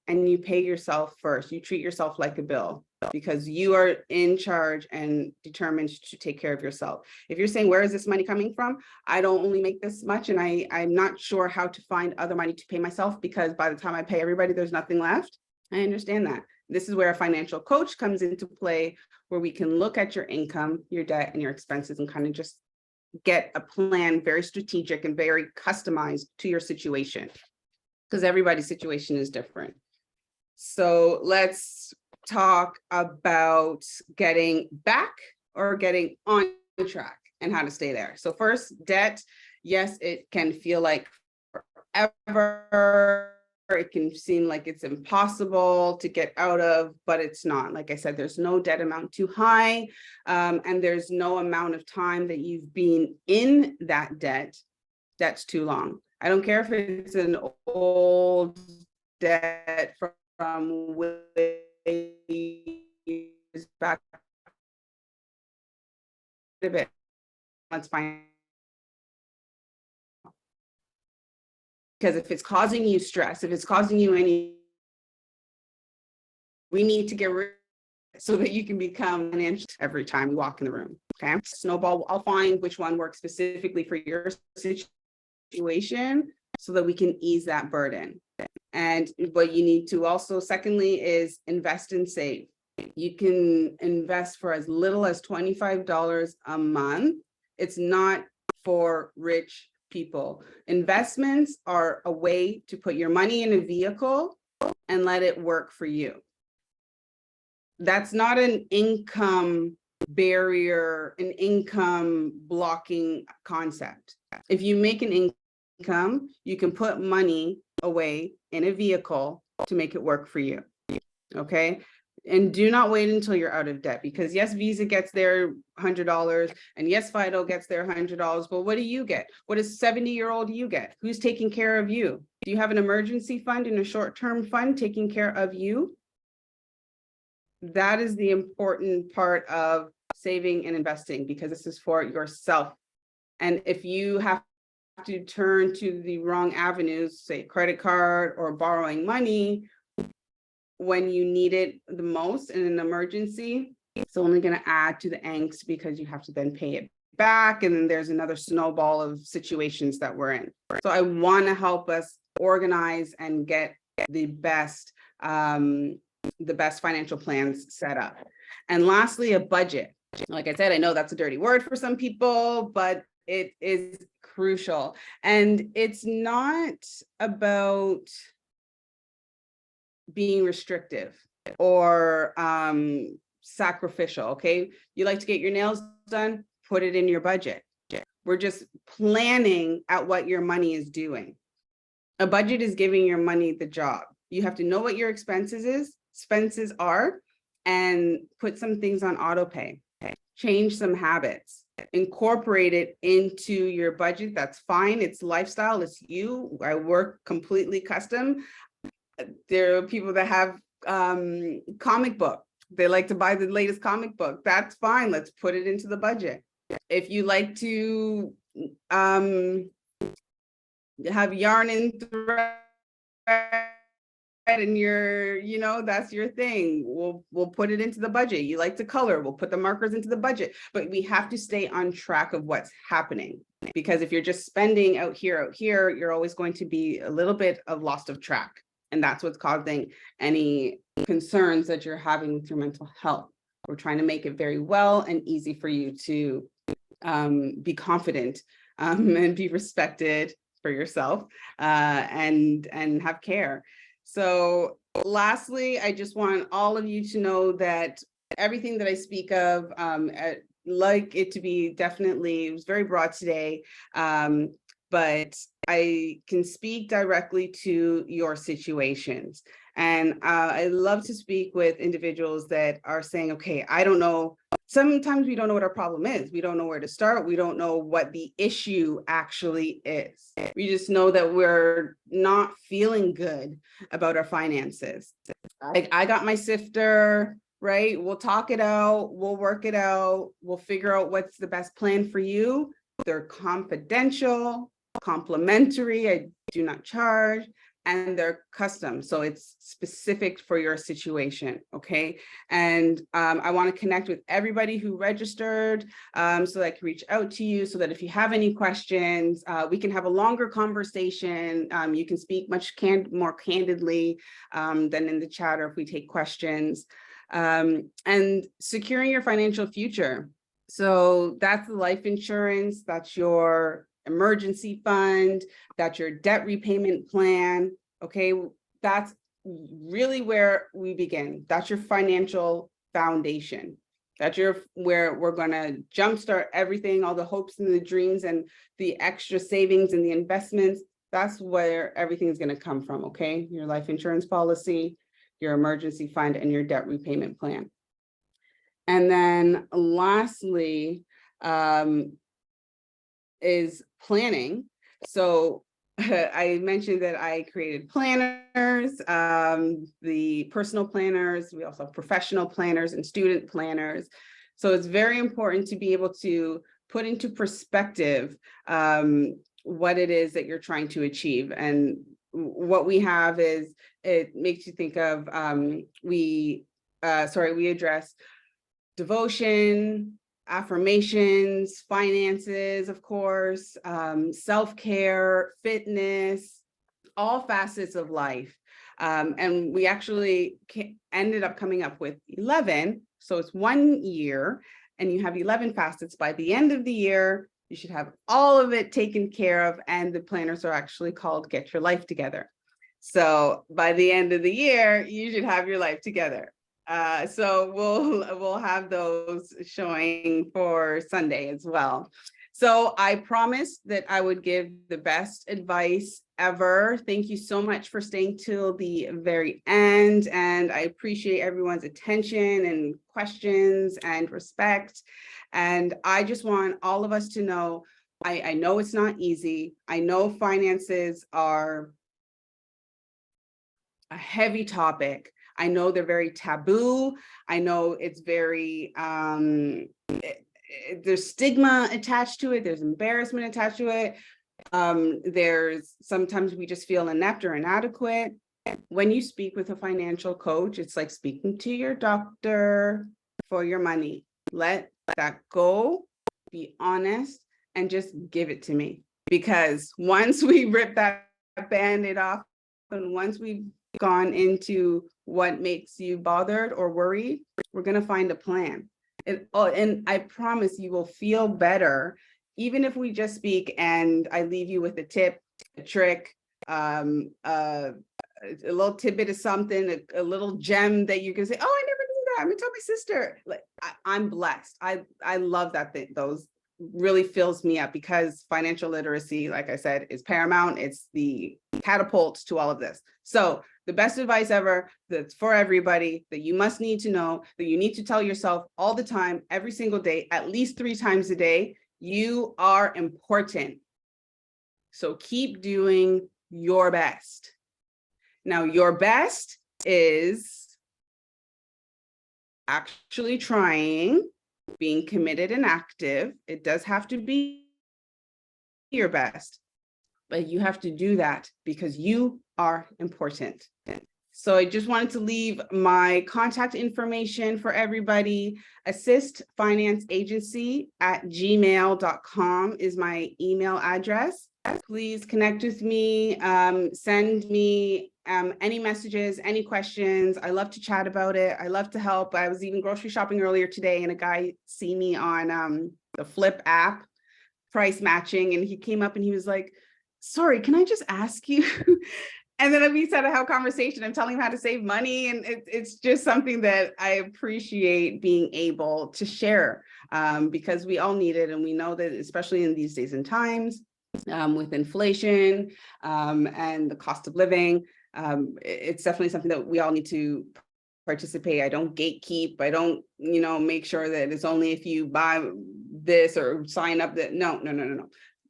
and you pay yourself first. You treat yourself like a bill because you are in charge and determined to take care of yourself. If you're saying, where is this money coming from? I don't only make this much, and I'm not sure how to find other money to pay myself because by the time I pay everybody, there's nothing left. I understand that. This is where a financial coach comes into play, where we can look at your income, your debt, and your expenses and kind of just get a plan, very strategic and very customized to your situation, because everybody's situation is different. So let's talk about getting back or getting on track. and how to stay there. So first, debt. Yes, it can feel like forever. It can seem like it's impossible to get out of, but it's not. Like I said, there's no debt amount too high, and there's no amount of time that you've been in that debt that's too long. I don't care if it's an old debt from way years back a bit. Let's find, because if it's causing you stress, if it's causing you any, we need to get rid of it so that you can become an inch every time you walk in the room. Okay, snowball. I'll find which one works specifically for your situation so that we can ease that burden. And what you need to also, secondly, is invest and save. You can invest for as little as $25 a month. It's not for rich people. Investments are a way to put your money in a vehicle and let it work for you. That's not an income barrier, an income blocking concept. If you make an income, you can put money away in a vehicle to make it work for you. Okay. And do not wait until you're out of debt, because yes, Visa gets their $100 and yes, Fido gets their $100, but what do you get? What does 70-year-old you get? Who's taking care of you? Do you have an emergency fund and a short-term fund taking care of you? That is the important part of saving and investing, because this is for yourself. And if you have to turn to the wrong avenues, say credit card or borrowing money, when you need it the most in an emergency, it's only going to add to the angst, because you have to then pay it back. And then there's another snowball of situations that we're in. So I want to help us organize and get the best financial plans set up. And lastly, a budget. Like I said, I know that's a dirty word for some people, but it is crucial. And it's not about being restrictive or sacrificial. Okay, you like to get your nails done, put it in your budget. We're just planning at what your money is doing. A budget is giving your money the job. You have to know what your expenses are and put some things on auto pay. Change some habits, incorporate it into your budget. That's fine. It's lifestyle. It's you. I work completely custom. There are people that have comic book. They like to buy the latest comic book. That's fine. Let's put it into the budget. If you like to have yarn and thread and that's your thing, we'll put it into the budget. You like to color, we'll put the markers into the budget. But we have to stay on track of what's happening, because if you're just spending out here, you're always going to be a little bit of lost of track. And that's what's causing any concerns that you're having with your mental health. We're trying to make it very well and easy for you to be confident and be respected for yourself and have care. So lastly, I just want all of you to know that everything that I speak of, like it to be definitely, it was very broad today, but I can speak directly to your situations. And I love to speak with individuals that are saying, okay, I don't know. Sometimes we don't know what our problem is. We don't know where to start. We don't know what the issue actually is. We just know that we're not feeling good about our finances. I got my sifter, right? We'll talk it out. We'll work it out. We'll figure out what's the best plan for you. They're confidential, complimentary. I do not charge. And they're custom, so it's specific for your situation, okay? And I want to connect with everybody who registered so that I can reach out to you, so that if you have any questions, we can have a longer conversation. You can speak much more candidly than in the chat, or if we take questions. And securing your financial future. So that's the life insurance, that's your emergency fund, that's your debt repayment plan. Okay, that's really where we begin. That's your financial foundation. That's where we're going to jumpstart everything, all the hopes and the dreams and the extra savings and the investments. That's where everything is going to come from, okay? Your life insurance policy, your emergency fund, and your debt repayment plan. And then lastly, is planning. So I mentioned that I created planners, the personal planners. We also have professional planners and student planners. So it's very important to be able to put into perspective what it is that you're trying to achieve. And what we have is, it makes you think of, we address devotion, affirmations, finances, of course, self-care, fitness, all facets of life. And we actually ended up coming up with 11. So it's 1 year and you have 11 facets. By the end of the year, you should have all of it taken care of. And the planners are actually called Get Your Life Together. So by the end of the year, you should have your life together. So we'll have those showing for Sunday as well. So I promised that I would give the best advice ever. Thank you so much for staying till the very end. And I appreciate everyone's attention and questions and respect. And I just want all of us to know, I know it's not easy. I know finances are a heavy topic. I know they're very taboo. I know it's very, there's stigma attached to it. There's embarrassment attached to it. There's sometimes we just feel inept or inadequate. When you speak with a financial coach, it's like speaking to your doctor for your money. Let that go, be honest, and just give it to me. Because once we rip that Band-Aid off, and once we've gone into what makes you bothered or worried, we're going to find a plan. And I promise you will feel better, even if we just speak and I leave you with a tip, a trick, a little tidbit of something, a little gem that you can say, oh, I never knew that. I'm gonna tell my sister. Like I'm blessed. I love that thing. Those really fills me up, because financial literacy, like I said, is paramount. It's the catapult to all of this. So the best advice ever, that's for everybody, that you must need to know, that you need to tell yourself all the time, every single day, at least 3 times a day, you are important. So keep doing your best. Now, your best is actually trying, being committed and active. It does have to be your best, but you have to do that because you are important. So I just wanted to leave my contact information for everybody. Asist Finance Agency at gmail.com is my email address. Please connect with me, send me any messages, any questions. I love to chat about it. I love to help. I was even grocery shopping earlier today and a guy see me on the Flip app, price matching, and he came up and he was like, sorry, can I just ask you? And then we started to have a conversation. I'm telling him how to save money. And it's just something that I appreciate being able to share, because we all need it. And we know that, especially in these days and times, with inflation and the cost of living, it's definitely something that we all need to participate. I don't gatekeep. I don't, make sure that it's only if you buy this or sign up that, no.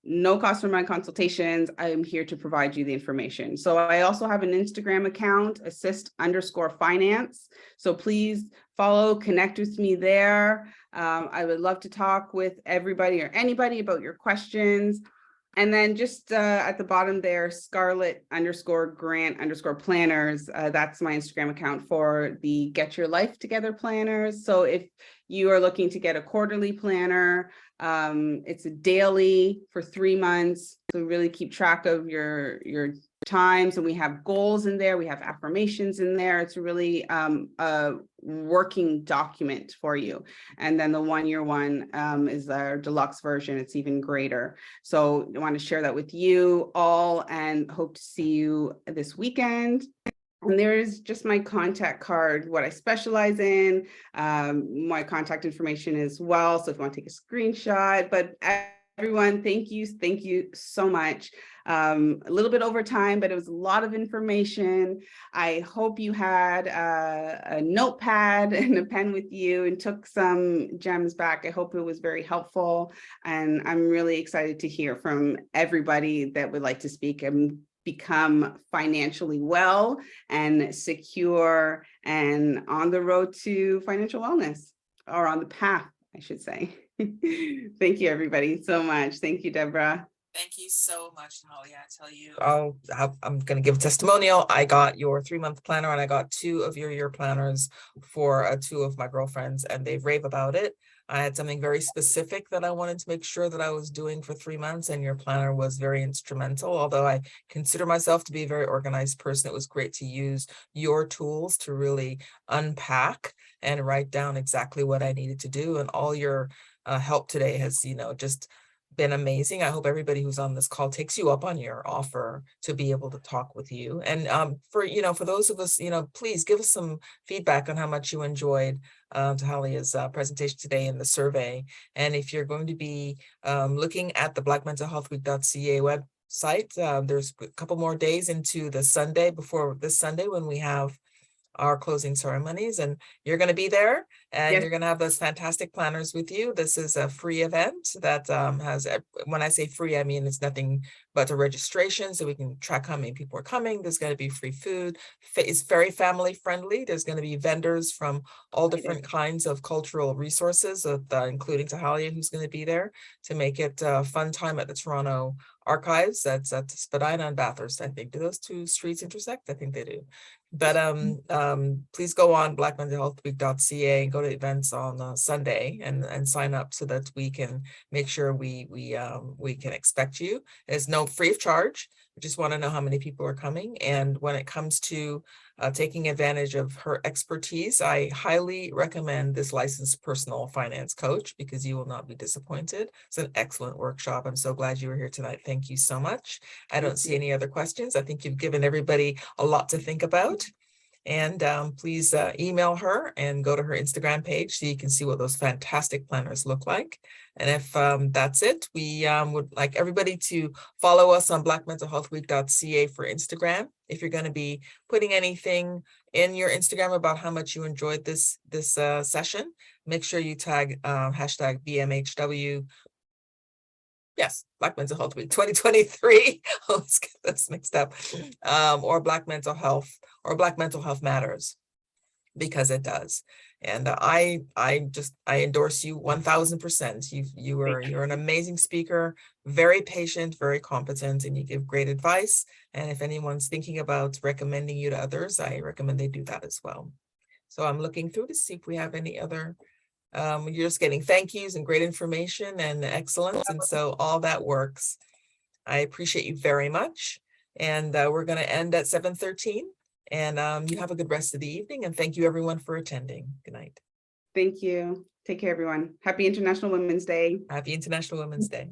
No cost for my consultations. I'm here to provide you the information. So I also have an Instagram account, assist_finance. So please follow, connect with me there. I would love to talk with everybody or anybody about your questions. And then just at the bottom there, Scarlett_Grant_planners. That's my Instagram account for the Get Your Life Together planners. So if you are looking to get a quarterly planner, it's a daily for 3 months. So really keep track of your times, and we have goals in there. We have affirmations in there. It's really a working document for you. And then the 1-year one is our deluxe version. It's even greater. So I want to share that with you all and hope to see you this weekend. And there's just my contact card, what I specialize in, my contact information as well. So if you want to take a screenshot, but everyone, thank you so much. A little bit over time, but it was a lot of information. I hope you had a notepad and a pen with you and took some gems back. I hope it was very helpful. And I'm really excited to hear from everybody that would like to speak and become financially well and secure and on the road to financial wellness, or on the path, I should say. Thank you, everybody, so much. Thank you, Deborah. Thank you so much, Tahalia. I tell you, I'm going to give a testimonial. I got your 3-month planner and I got 2 of your year planners for 2 of my girlfriends, and they rave about it. I had something very specific that I wanted to make sure that I was doing for 3 months, and your planner was very instrumental. Although I consider myself to be a very organized person, it was great to use your tools to really unpack and write down exactly what I needed to do. And all your help today has, just been amazing. I hope everybody who's on this call takes you up on your offer to be able to talk with you. And for those of us, please give us some feedback on how much you enjoyed Tahalia's presentation today in the survey. And if you're going to be looking at the blackmentalhealthweek.ca website, there's a couple more days into the Sunday before this Sunday when we have our closing ceremonies, and you're going to be there, and Yes. you're going to have those fantastic planners with you. This is a free event that has, when I say free, I mean it's nothing but a registration, so we can track how many people are coming. There's going to be free food. It's very family friendly. There's going to be vendors from all different kinds of cultural resources, including Tahalia, who's going to be there to make it a fun time at the Toronto Archives. That's at Spadina and Bathurst, I think. Do those 2 streets intersect? I think they do. But please go on blackmentalhealthweek.ca and go to events on Sunday and sign up so that we can make sure we can expect you. There's no free of charge. We just want to know how many people are coming. And when it comes to taking advantage of her expertise, I highly recommend this licensed personal finance coach, because you will not be disappointed. It's an excellent workshop. I'm so glad you were here tonight. Thank you so much. I don't see any other questions. I think you've given everybody a lot to think about. And please email her and go to her Instagram page so you can see what those fantastic planners look like. And if that's it, we would like everybody to follow us on blackmentalhealthweek.ca for Instagram. If you're going to be putting anything in your Instagram about how much you enjoyed this session, make sure you tag hashtag BMHW. Yes, Black Mental Health Week 2023. Let's get this mixed up. Or Black Mental Health, or Black Mental Health Matters, because it does. And I endorse you 1000%. You're an amazing speaker, very patient, very competent, and you give great advice. And if anyone's thinking about recommending you to others, I recommend they do that as well. So I'm looking through to see if we have any other. You're just getting thank yous and great information and excellence. And so all that works. I appreciate you very much. And we're going to end at 7:13. And you have a good rest of the evening. And thank you, everyone, for attending. Good night. Thank you. Take care, everyone. Happy International Women's Day. Happy International Women's Day.